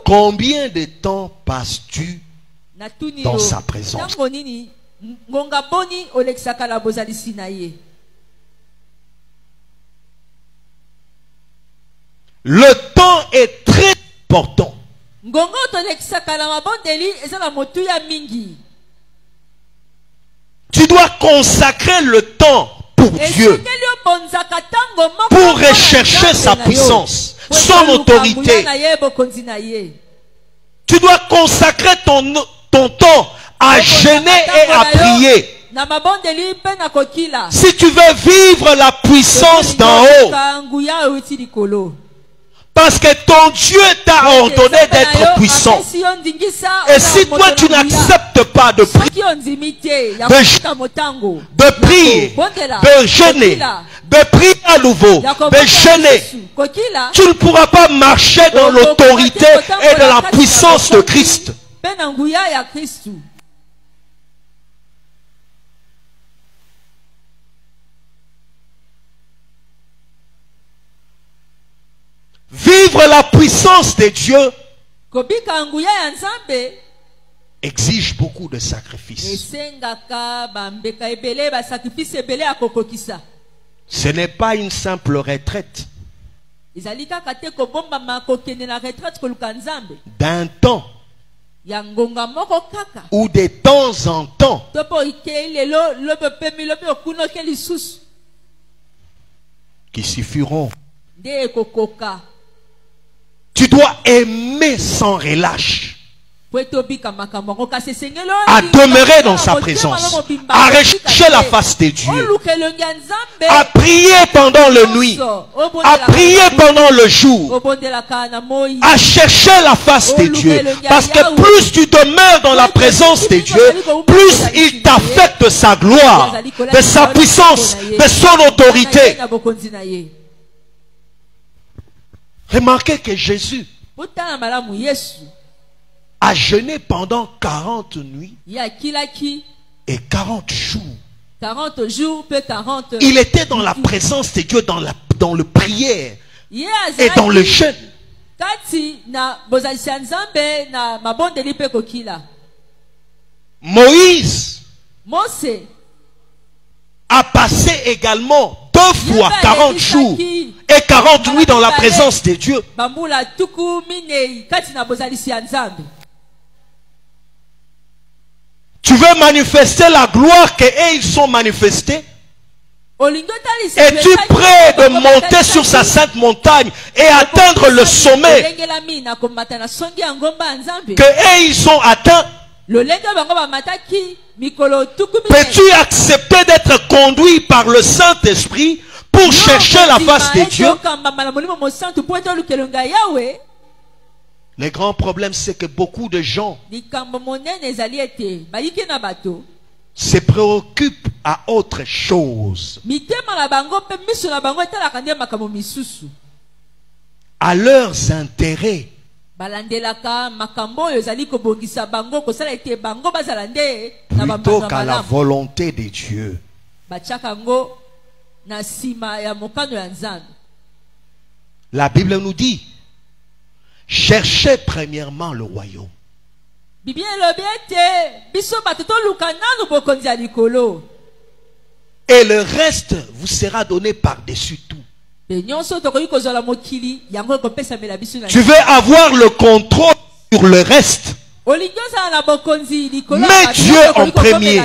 [SPEAKER 2] Combien de temps passes-tu dans sa présence? Le temps est très important. Tu dois consacrer le temps pour Dieu, pour rechercher sa puissance, son autorité. Tu dois consacrer ton temps à jeûner et à prier. Si tu veux vivre la puissance d'en haut, parce que ton Dieu t'a ordonné d'être puissant. Et si toi tu n'acceptes pas de prier, de prier, de jeûner, de prier à nouveau, de jeûner, tu ne pourras pas marcher dans l'autorité et de la puissance de Christ. Vivre la puissance de Dieu exige beaucoup de sacrifices. Ce n'est pas une simple retraite d'un temps ou de temps en temps qui suffiront. Tu dois aimer sans relâche, à demeurer dans sa présence, à rechercher la face de Dieu, à prier pendant la nuit, à prier pendant le jour, à chercher la face de Dieu. Parce que plus tu demeures dans la présence de Dieu, plus il t'affecte de sa gloire, de sa puissance, de son autorité. Remarquez que Jésus a jeûné pendant 40 nuits et 40 jours.
[SPEAKER 1] 40 jours, peut 40.
[SPEAKER 2] Il était dans la présence de Dieu, dans le prière et dans le jeûne. Moïse a passé également 2 fois 40 jours et 40 nuits dans la présence de Dieu. Tu veux manifester la gloire qu'ils sont manifestés? Es-tu prêt de monter sur sa sainte montagne et atteindre le sommet qu'ils ont atteint? Peux-tu accepter d'être conduit par le Saint-Esprit pour chercher la face de Dieu? Le grand problème, c'est que beaucoup de gens se préoccupent à autre chose, à leurs intérêts, plutôt qu'à la volonté de Dieu.
[SPEAKER 1] na sima ya mokano ya Nzambe.
[SPEAKER 2] La Bible nous dit, cherchez premièrement le royaume.
[SPEAKER 1] Bible elobi ete biso bato toluka nanu bokonzi ya likolo.
[SPEAKER 2] Et le reste vous sera donné par-dessus tout.
[SPEAKER 1] Pe nyonso tokoki kozala mokili yango ekopesamela biso na.
[SPEAKER 2] Tu veux avoir le contrôle sur le reste.
[SPEAKER 1] Olingi ozala na bokonzi likolo.
[SPEAKER 2] Mets Dieu en premier.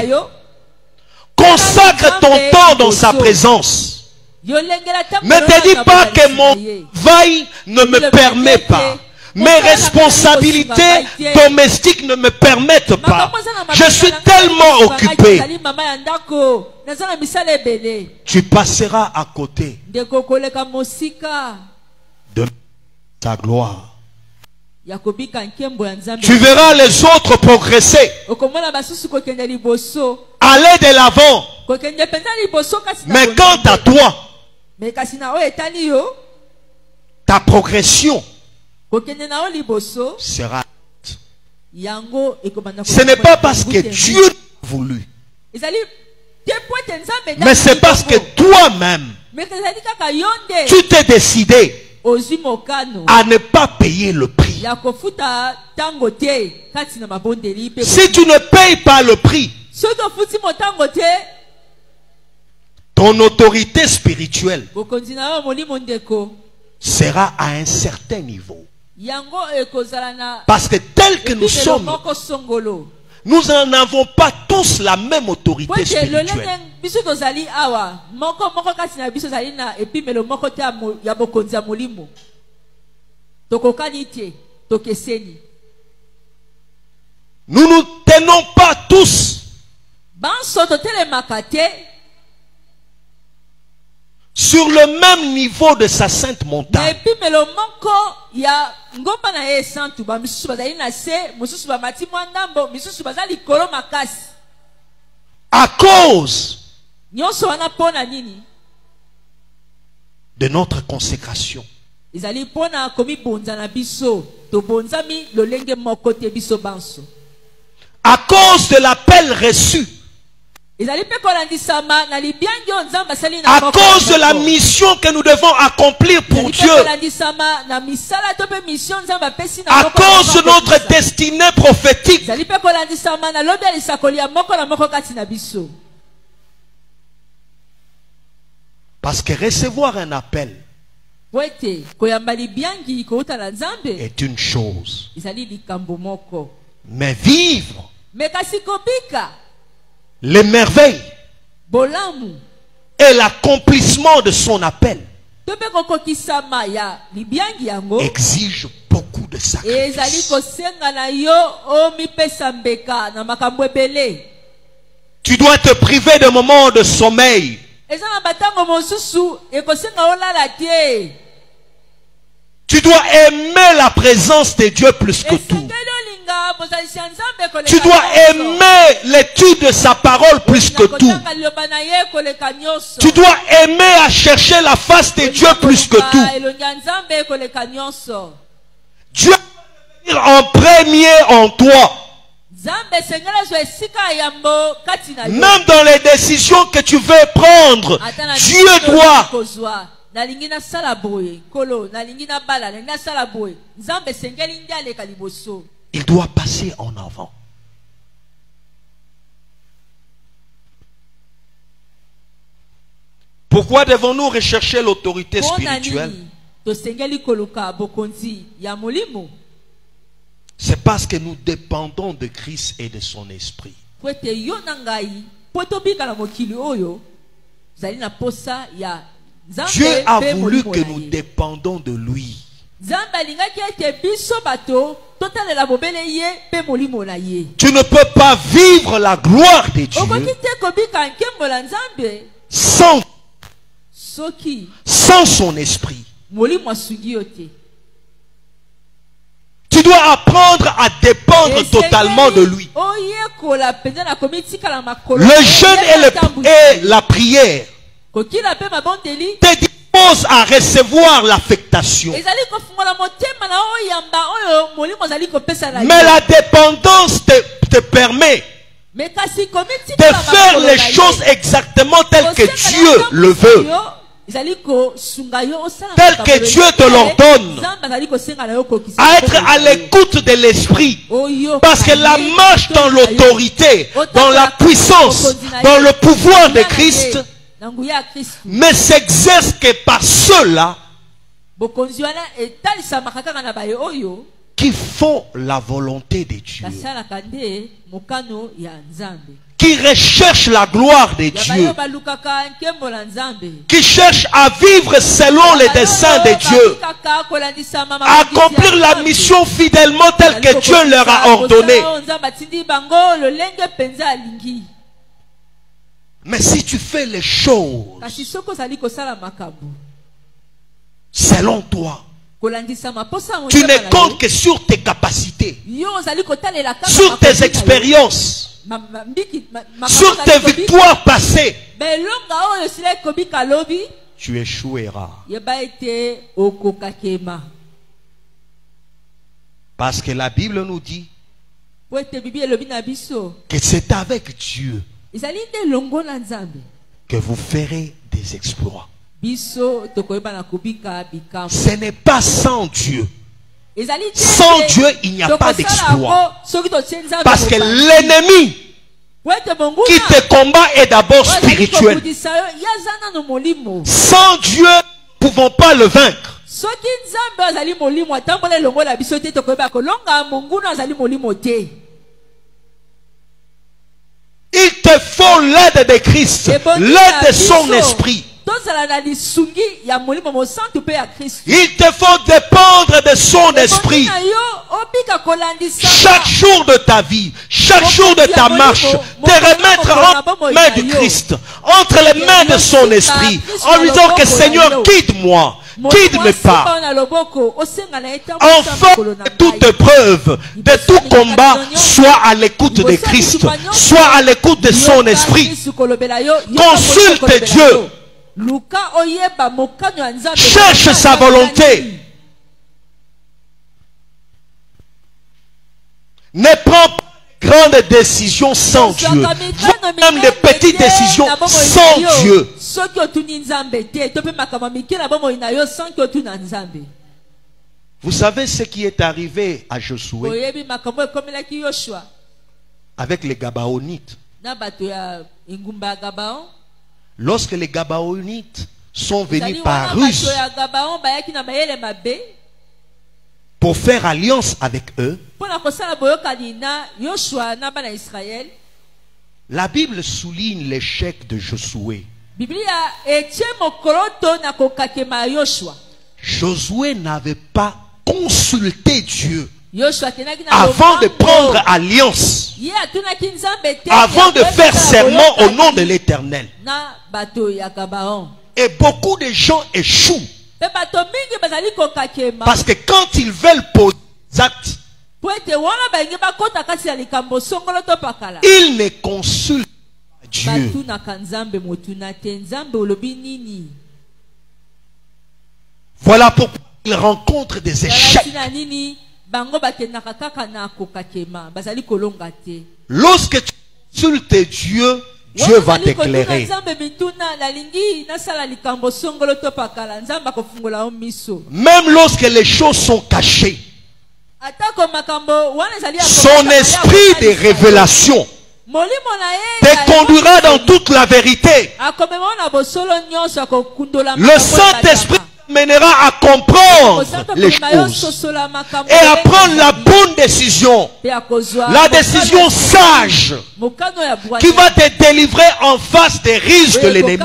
[SPEAKER 2] Consacre ton temps dans sa présence. Ne te dis pas que mon travail ne me permet pas. Mes responsabilités domestiques ne me permettent pas. Je suis tellement occupé. Tu passeras à côté de ta gloire. Tu verras les autres progresser, aller de l'avant. Mais quant à toi, ta progression sera. Ce n'est pas parce que Dieu l'a voulu, mais c'est parce que toi-même tu t'es décidé à ne pas payer le prix. Si tu ne payes pas le prix, ton autorité spirituelle sera à un certain niveau. Parce que tel que nous sommes, nous n'en avons pas tous la même autorité spirituelle. Nous ne tenons pas tous sur le même niveau de sa sainte montagne. À cause de notre consécration. À cause de l'appel reçu. À cause de la mission que nous devons accomplir pour Dieu. À cause de notre destinée prophétique. Parce que recevoir un appel est une chose. Mais vivre les merveilles et l'accomplissement de son appel exige beaucoup de sacrifices. Tu dois te priver de moments de sommeil. Tu dois aimer la présence de Dieu plus que tout. Tu dois aimer l'étude de sa parole plus que tout. Tu dois aimer à chercher la face de Dieu plus que tout. Dieu va venir en premier en toi. Même dans les décisions que tu veux prendre, Dieu doit il doit passer en avant. Pourquoi devons-nous rechercher l'autorité spirituelle? C'est parce que nous dépendons de Christ et de son esprit. Dieu a voulu que nous dépendions de lui. Tu ne peux pas vivre la gloire de Dieu sans son esprit. Tu dois apprendre à dépendre totalement de lui. Le jeûne et la prière te dispose à recevoir l'affectation. Mais la dépendance te permet de faire les choses exactement telles que Dieu le veut, tel que Dieu te l'ordonne, à être à l'écoute de l'esprit, parce que la marche dans l'autorité, dans la puissance, dans le pouvoir de Christ ne s'exerce que par ceux-là qui font la volonté de Dieu, qui recherchent la gloire de Dieu, qui cherchent à vivre selon les desseins de Dieu, à accomplir la mission fidèlement telle que Dieu leur a ordonné. Mais si tu fais les choses selon toi, tu ne comptes que sur tes capacités, sur tes expériences, sur tes victoires passées, tu échoueras. Parce que la Bible nous dit que c'est avec Dieu que vous ferez des exploits. Ce n'est pas sans Dieu. Sans Dieu, il n'y a pas d'exploit. Parce que l'ennemi qui te combat est d'abord spirituel. Sans Dieu, nous ne pouvons pas le vaincre. Il te faut l'aide de Christ, l'aide de son esprit. Il te faut dépendre de son esprit. Chaque jour de ta vie, chaque jour de ta marche, te remettre entre les mains du Christ, entre les mains de son esprit, en lui disant que Seigneur, guide-moi. Guide mes pas. Enfin, de toute preuve, de tout combat, sois à l'écoute de Christ, sois à l'écoute de son esprit. Consulte Dieu. Cherche sa volonté. Ne prends pas de grandes décisions sans Dieu. Même de petites décisions sans Dieu. Vous savez ce qui est arrivé à Josué avec les Gabaonites? Lorsque les Gabaonites sont venus par ruse pour faire alliance avec eux, la Bible souligne l'échec de Josué. Josué n'avait pas consulté Dieu avant de prendre alliance, avant de faire serment au nom de l'Éternel. Et beaucoup de gens échouent parce que quand ils veulent poser des actes, ils ne consultent pas Dieu. Voilà pourquoi ils rencontrent des échecs. Lorsque tu consultes Dieu, Dieu va t'éclairer. Même lorsque les choses sont cachées, son esprit de révélation te conduira dans toute la vérité. Le Saint-Esprit mènera à comprendre les choses et à prendre la bonne décision, la décision sage qui va te délivrer en face des risques de l'ennemi.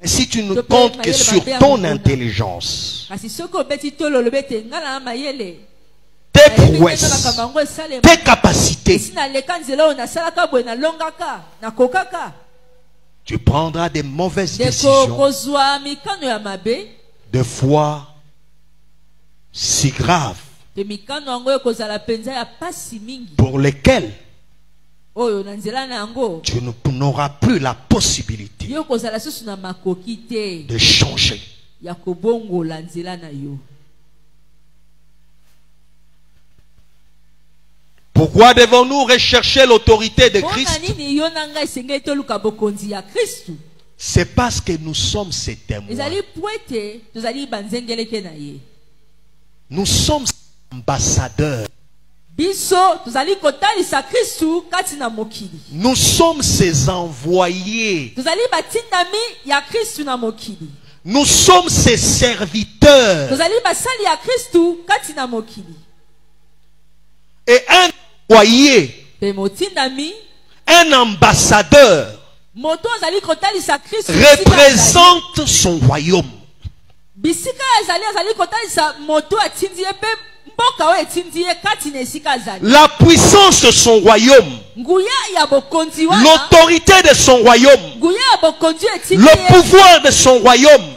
[SPEAKER 2] Et si tu ne comptes que sur ton intelligence, tes prouesses, tes capacités, tu prendras des mauvaises décisions, de fois si graves, pour lesquelles tu n'auras plus la possibilité de changer. Pourquoi devons-nous rechercher l'autorité de Christ? C'est parce que nous sommes ses témoins. Nous sommes ambassadeurs. Nous sommes ses envoyés. Nous sommes ses serviteurs. Et un envoyé, un ambassadeur, représente son royaume. La puissance de son royaume, l'autorité de son royaume, le pouvoir de son royaume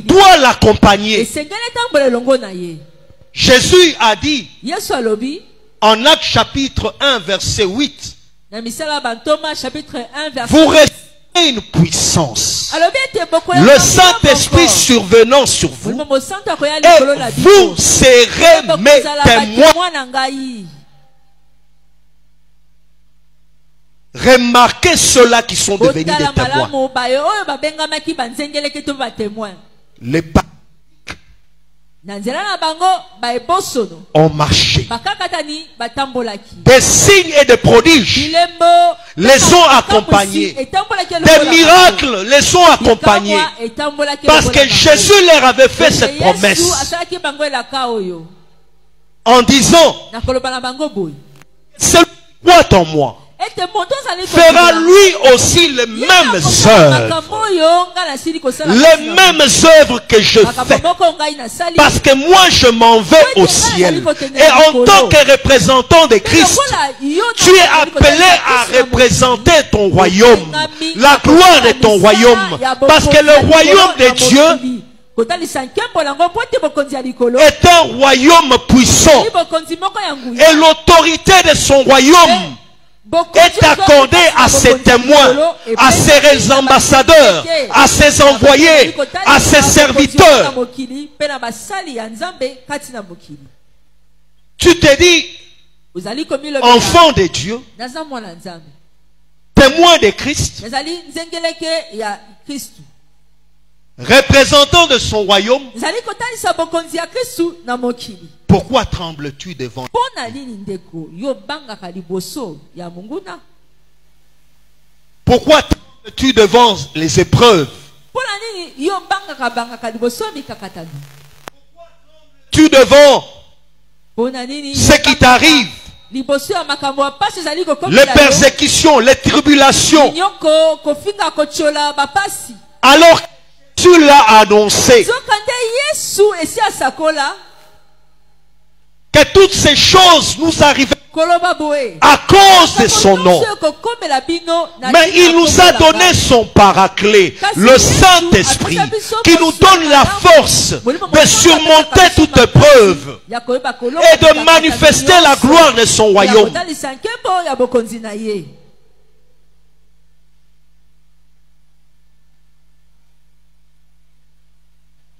[SPEAKER 2] doit l'accompagner. Jésus a dit en Actes chapitre 1 verset 8, vous recevez une puissance, le Saint-Esprit survenant sur vous, et vous serez mes témoins. Remarquez ceux-là qui sont devenus des témoins. Les ont marché. Des signes et des prodiges les ont accompagnés. Des miracles les ont accompagnés. Parce que Jésus leur avait fait cette promesse en disant, celui qui croit en moi fera lui aussi les mêmes œuvres. Les mêmes œuvres que je fais. Parce que moi je m'en vais au ciel. Et en tant que représentant de Christ, tu es appelé à représenter ton royaume. La gloire de ton royaume. Parce que le royaume de Dieu est un royaume puissant. Et l'autorité de son royaume est accordé à ses témoins, à ses ambassadeurs, à ses envoyés, à ses serviteurs. Tu te dis, enfant de Dieu, témoin de Christ, représentant de son royaume. Pourquoi trembles-tu devant Pourquoi trembles-tu devant les épreuves? Tu devant ce qui t'arrive, les persécutions, les tribulations, alors que tu l'as annoncé que toutes ces choses nous arrivent à cause de son nom. Mais il nous a donné son paraclet, le Saint-Esprit, qui nous donne la force de surmonter toute épreuve et de manifester la gloire de son royaume.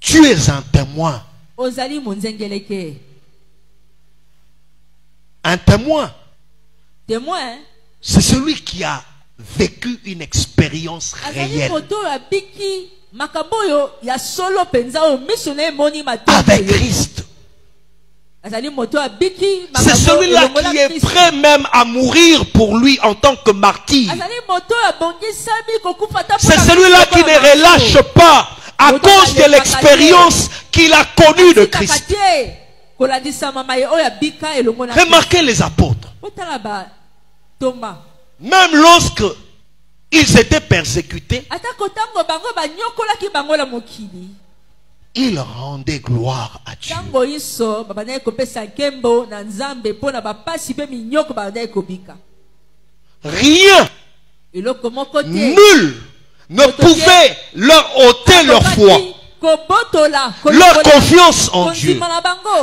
[SPEAKER 2] Tu es un témoin. Un témoin, c'est celui qui a vécu une expérience réelle avec Christ. C'est celui-là qui est prêt même à mourir pour lui en tant que martyr. C'est celui-là qui ne relâche pas à cause de l'expérience qu'il a connue de Christ. Remarquez les apôtres. Même lorsque ils étaient persécutés, ils rendaient gloire à Dieu. Rien, nul ne pouvait leur ôter leur foi, leur confiance en Dieu,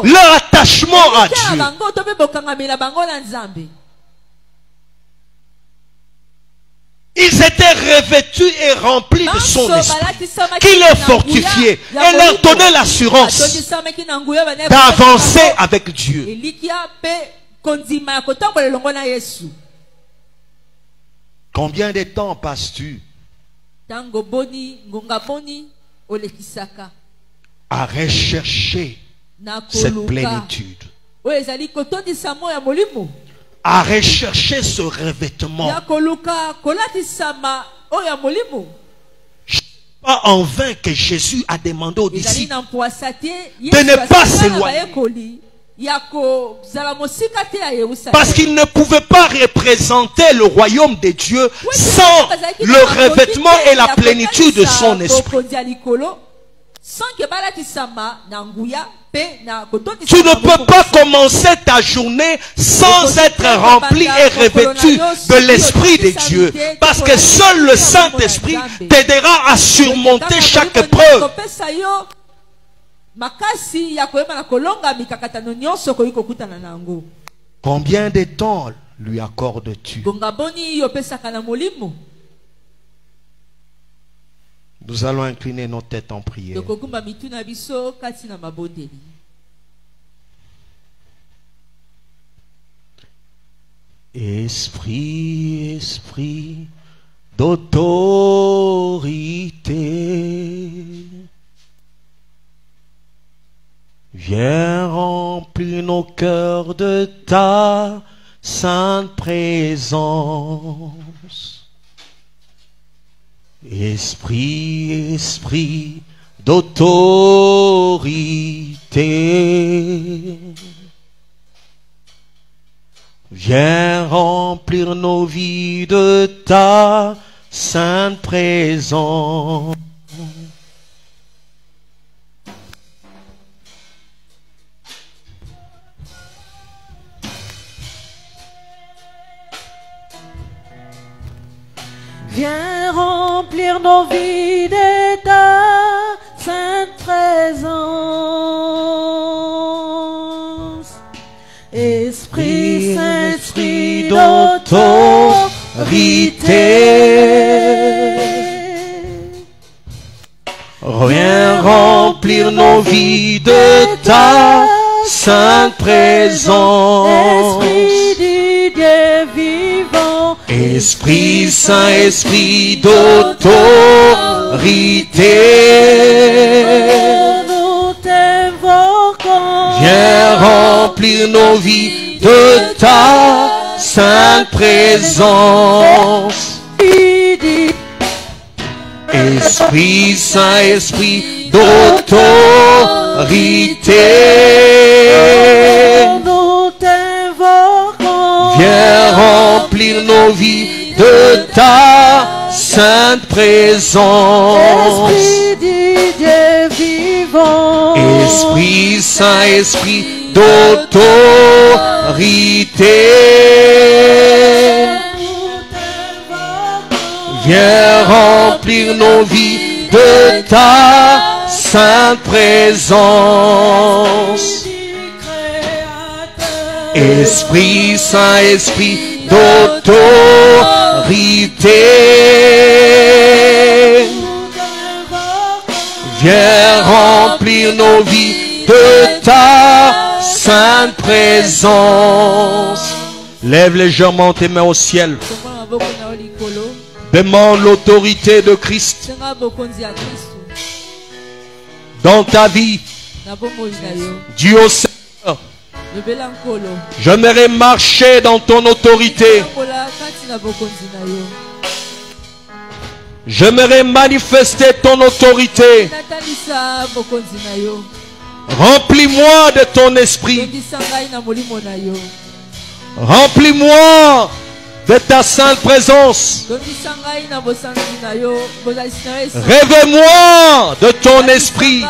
[SPEAKER 2] leur attachement à Dieu. Ils étaient revêtus et remplis de son esprit qui les fortifiait et leur donnait l'assurance d'avancer avec Dieu. Combien de temps passes-tu à rechercher cette plénitude, à rechercher ce revêtement? Pas en vain que Jésus a demandé aux disciples de ne pas s'éloigner, parce qu'ils ne pouvaient pas représenter le royaume de Dieu sans le revêtement et la plénitude de son esprit. Tu ne peux pas commencer ta journée sans être rempli et revêtu de l'Esprit de Dieu, parce que seul le Saint-Esprit t'aidera à surmonter chaque épreuve. Combien de temps lui accordes-tu? Nous allons incliner nos têtes en prière. Esprit, esprit d'autorité, viens remplir nos cœurs de ta sainte présence. Esprit, esprit d'autorité, viens remplir nos vies de ta sainte présence.
[SPEAKER 5] Viens remplir nos vies de ta sainte présence. Esprit Saint, Esprit d'autorité,
[SPEAKER 2] viens remplir nos vies de ta sainte présence.
[SPEAKER 5] Esprit du Dieu vivant,
[SPEAKER 2] Esprit Saint, Esprit d'autorité,
[SPEAKER 5] nous t'invoquons.
[SPEAKER 2] viens remplir nos vies de ta sainte présence. Esprit Saint, Esprit d'autorité,
[SPEAKER 5] nous t'invoquons.
[SPEAKER 2] viens remplir nos vies de ta sainte présence.
[SPEAKER 5] Esprit du Dieu vivant,
[SPEAKER 2] Esprit Saint, Esprit d'autorité, viens remplir nos vies de ta sainte présence. Esprit Saint, Esprit d'autorité, viens remplir nos vies de ta sainte présence. Lève légèrement tes mains au ciel. Demande l'autorité de Christ dans ta vie. Dis au Seigneur, j'aimerais marcher dans ton autorité. J'aimerais manifester ton autorité. Remplis-moi de ton esprit. Remplis-moi de ta sainte présence. Réveille-moi de ton esprit.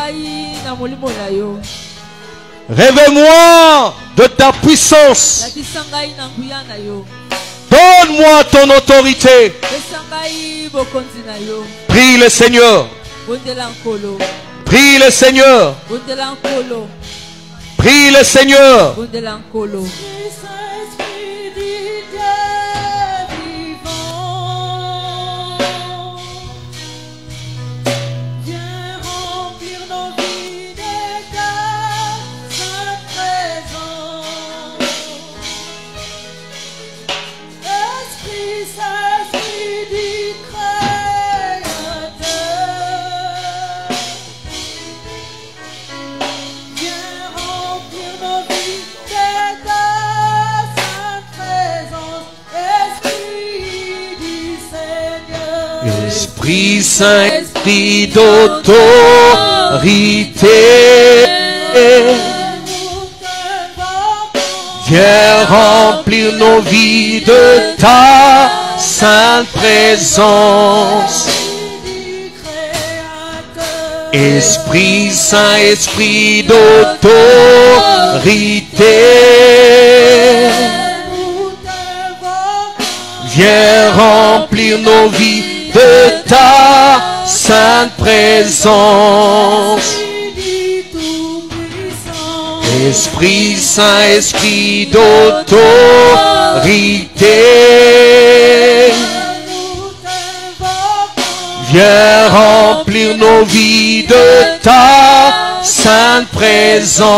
[SPEAKER 2] Réveille-moi de ta puissance. Donne-moi ton autorité. Prie le Seigneur. Prie le Seigneur. Prie le Seigneur. Esprit Saint, esprit d'autorité, viens remplir nos vies de ta sainte présence. Esprit Saint, esprit d'autorité, viens remplir nos vies de ta sainte présence. Esprit Saint, esprit d'autorité, viens remplir nos vies de ta sainte présence.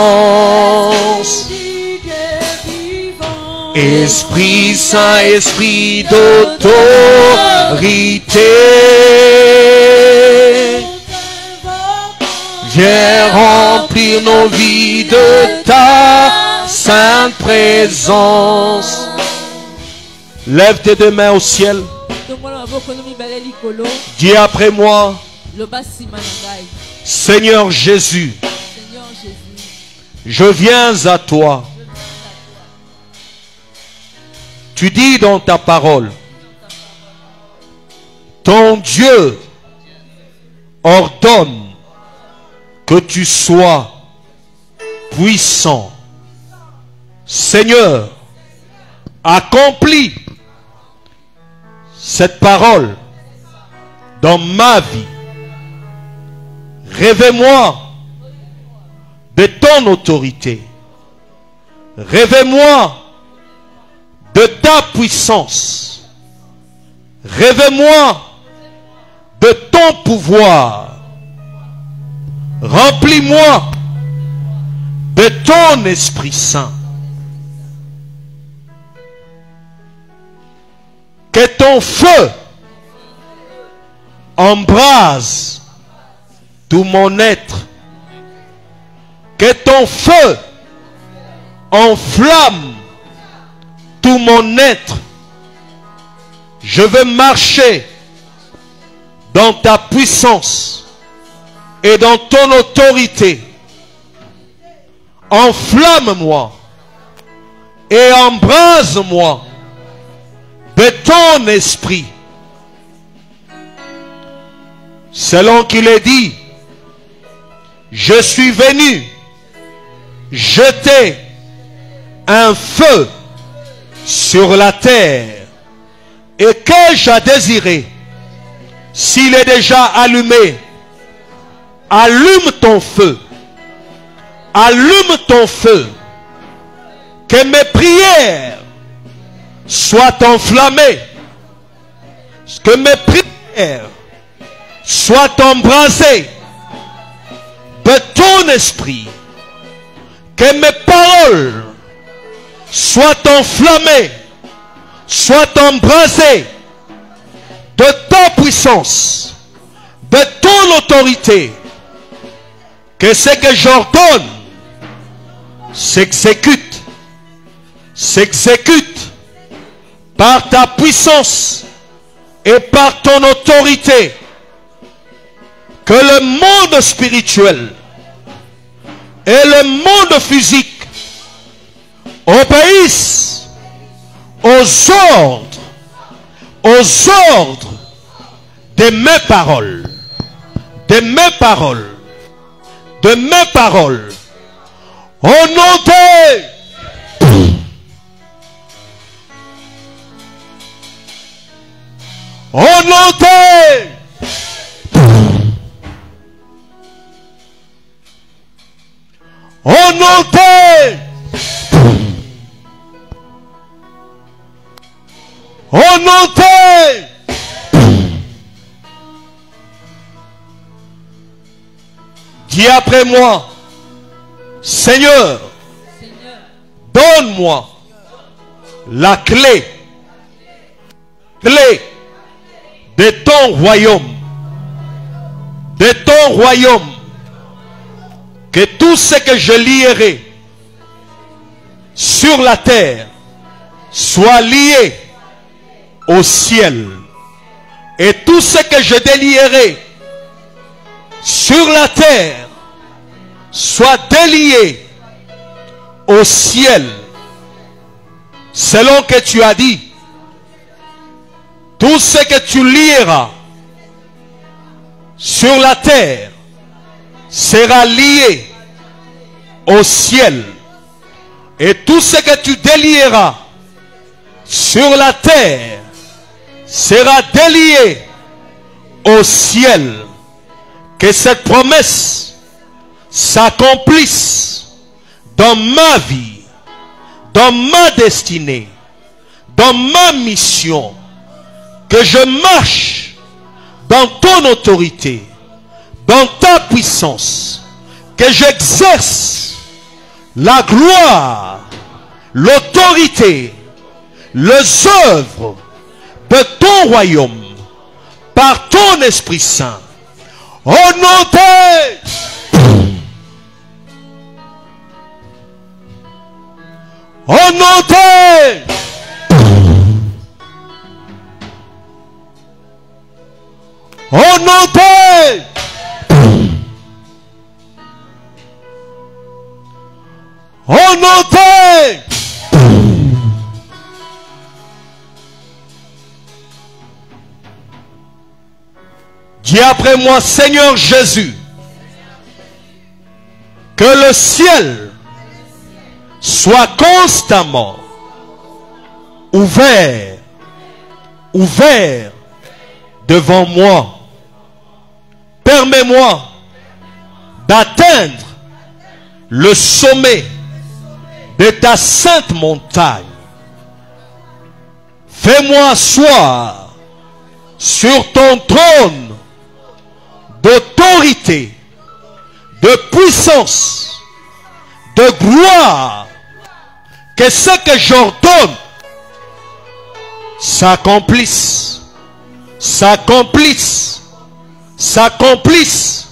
[SPEAKER 2] Esprit Saint, esprit d'autorité, viens remplir nos vies de ta sainte présence. Lève tes deux mains au ciel. Dis après moi, Seigneur Jésus, je viens à toi. Tu dis dans ta parole, ton Dieu ordonne que tu sois puissant. Seigneur, accomplis cette parole dans ma vie. Révèle-moi de ton autorité. Révèle-moi de ta puissance. Révèle-moi de ton pouvoir. Remplis-moi de ton Esprit Saint. Que ton feu embrase tout mon être. Que ton feu enflamme tout mon être. Je veux marcher dans ta puissance et dans ton autorité. Enflamme-moi et embrase-moi de ton esprit. Selon qu'il est dit, je suis venu jeter un feu sur la terre, et que j'ai désiré, s'il est déjà allumé, allume ton feu. Allume ton feu. Que mes prières soient enflammées. Que mes prières soient embrasées de ton esprit. Que mes paroles soient enflammées, soient embrasées de ta puissance, de ton autorité. Que ce que j'ordonne s'exécute, s'exécute par ta puissance et par ton autorité. Que le monde spirituel et le monde physique obéissent aux ordres de mes paroles, de mes paroles, de mes paroles. Au nom de au nom de au nom de au nom de dis après moi, Seigneur, donne-moi la clé de ton royaume, de ton royaume. Que tout ce que je lierai sur la terre soit lié au ciel. Et tout ce que je délierai sur la terre soit délié au ciel, selon que tu as dit. Tout ce que tu lieras sur la terre sera lié au ciel. Et tout ce que tu délieras sur la terre sera délié au ciel. Que cette promesse s'accomplisse dans ma vie, dans ma destinée, dans ma mission. Que je marche dans ton autorité, dans ta puissance. Que j'exerce la gloire, l'autorité, les œuvres de ton royaume par ton Esprit Saint. Au nom de... Au nom de... Au nom de... Au nom de... Dis après moi, Seigneur Jésus, que le ciel soit constamment ouvert devant moi. Permets-moi d'atteindre le sommet de ta sainte montagne. Fais-moi asseoir sur ton trône d'autorité, de puissance, de gloire. Que ce que j'ordonne s'accomplisse, s'accomplisse, s'accomplisse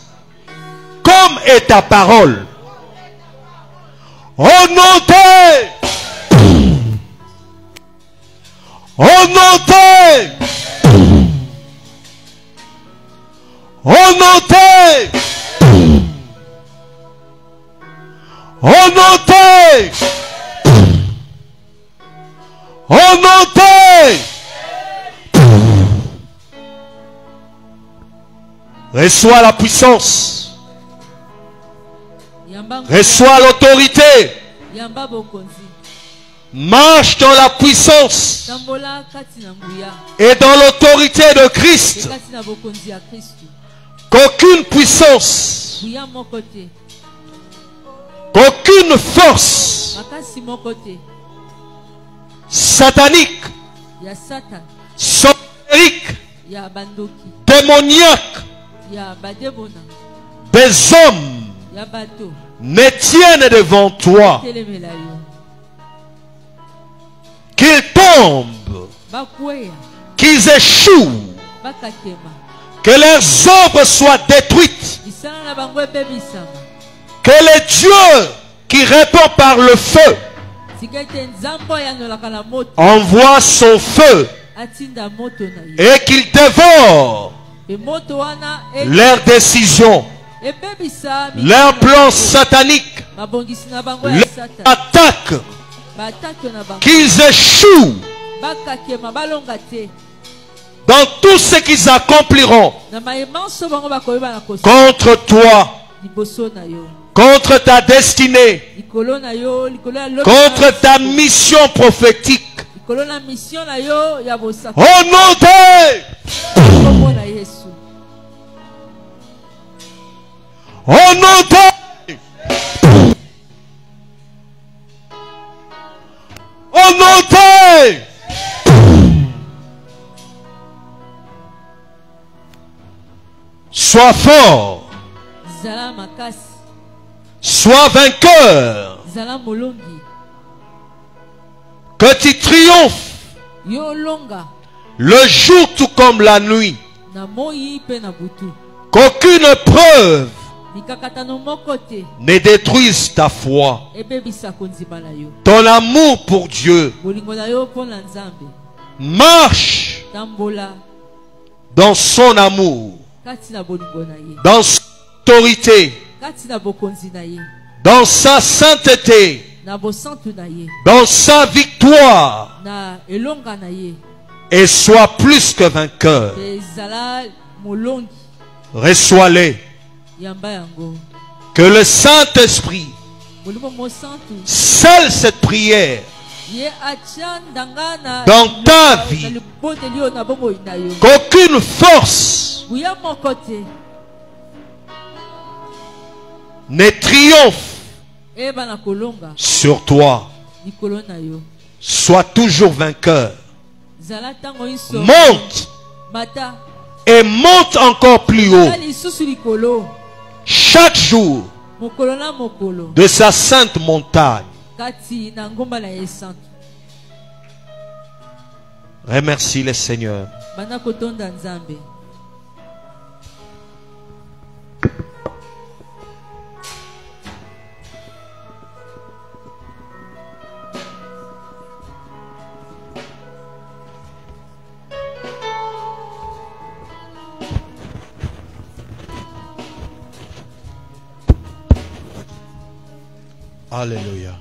[SPEAKER 2] comme est ta parole. Au nom de... Au nom de... Au nom de... Au nom de... Au nom de... Reçois la puissance. Reçois l'autorité. Marche dans la puissance et dans l'autorité de Christ. Qu'aucune puissance, qu'aucune force satanique, sorcellerie, démoniaque des hommes ne tiennent devant toi. Qu'ils tombent, qu'ils échouent, que leurs œuvres soient détruites, que le Dieu qui répond par le feu envoie son feu et qu'il dévore leurs décisions, leurs plans sataniques, leurs attaques, qu'ils échouent dans tout ce qu'ils accompliront contre toi, contre ta destinée, contre ta mission prophétique. Au nom de... Au nom de... Au nom de... Sois fort. Sois vainqueur. Que tu triomphes le jour tout comme la nuit. Qu'aucune preuve ne détruise ta foi. Ton amour pour Dieu marche dans son amour,
[SPEAKER 1] kati na bolingo na ye,
[SPEAKER 2] dans son autorité,
[SPEAKER 1] kati na bokonzi na ye,
[SPEAKER 2] dans sa sainteté,
[SPEAKER 1] na bosantu na ye,
[SPEAKER 2] dans sa victoire,
[SPEAKER 1] na elonga na ye,
[SPEAKER 2] et soit plus que vainqueur.
[SPEAKER 1] ezala molongi
[SPEAKER 2] Reçois-les.
[SPEAKER 1] yamba yango.
[SPEAKER 2] Que le Saint-Esprit
[SPEAKER 1] Molimo mosantu
[SPEAKER 2] scelle cette prière
[SPEAKER 1] ye atia ndanga na
[SPEAKER 2] dans ta
[SPEAKER 1] na
[SPEAKER 2] vie.
[SPEAKER 1] libondeli oyo na bomoi na yo.
[SPEAKER 2] Qu'aucune force
[SPEAKER 1] Buya moko te
[SPEAKER 2] ne triomphe
[SPEAKER 1] eba na kolonga
[SPEAKER 2] sur toi.
[SPEAKER 1] likolo na yo.
[SPEAKER 2] Sois toujours vainqueur.
[SPEAKER 1] Zala tango iso
[SPEAKER 2] Monte
[SPEAKER 1] mata
[SPEAKER 2] et monte encore plus haut
[SPEAKER 1] ali susu likolo
[SPEAKER 2] chaque jour
[SPEAKER 1] mokolo na mokolo
[SPEAKER 2] de sa sainte montagne.
[SPEAKER 1] kati na ngomba na ye santu.
[SPEAKER 2] Remercie le Seigneur.
[SPEAKER 1] Bana kotonda nzambe.
[SPEAKER 6] Alléluia.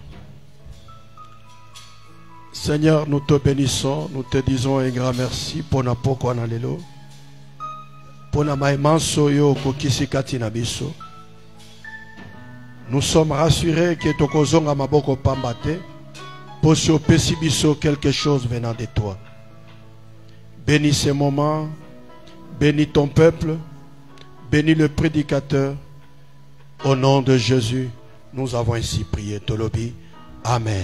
[SPEAKER 6] Seigneur, nous te bénissons, nous te disons un grand merci pour na poko na lelo. Pour na maimanso yo kokisi kati na biso. Nous sommes rassurés que tokozonga maboko pambate pour si opesi biso quelque chose venant de toi. Bénis ces moments, bénis ton peuple, bénis le prédicateur. Au nom de Jésus, nous avons ainsi prié. Tolobi. Amen.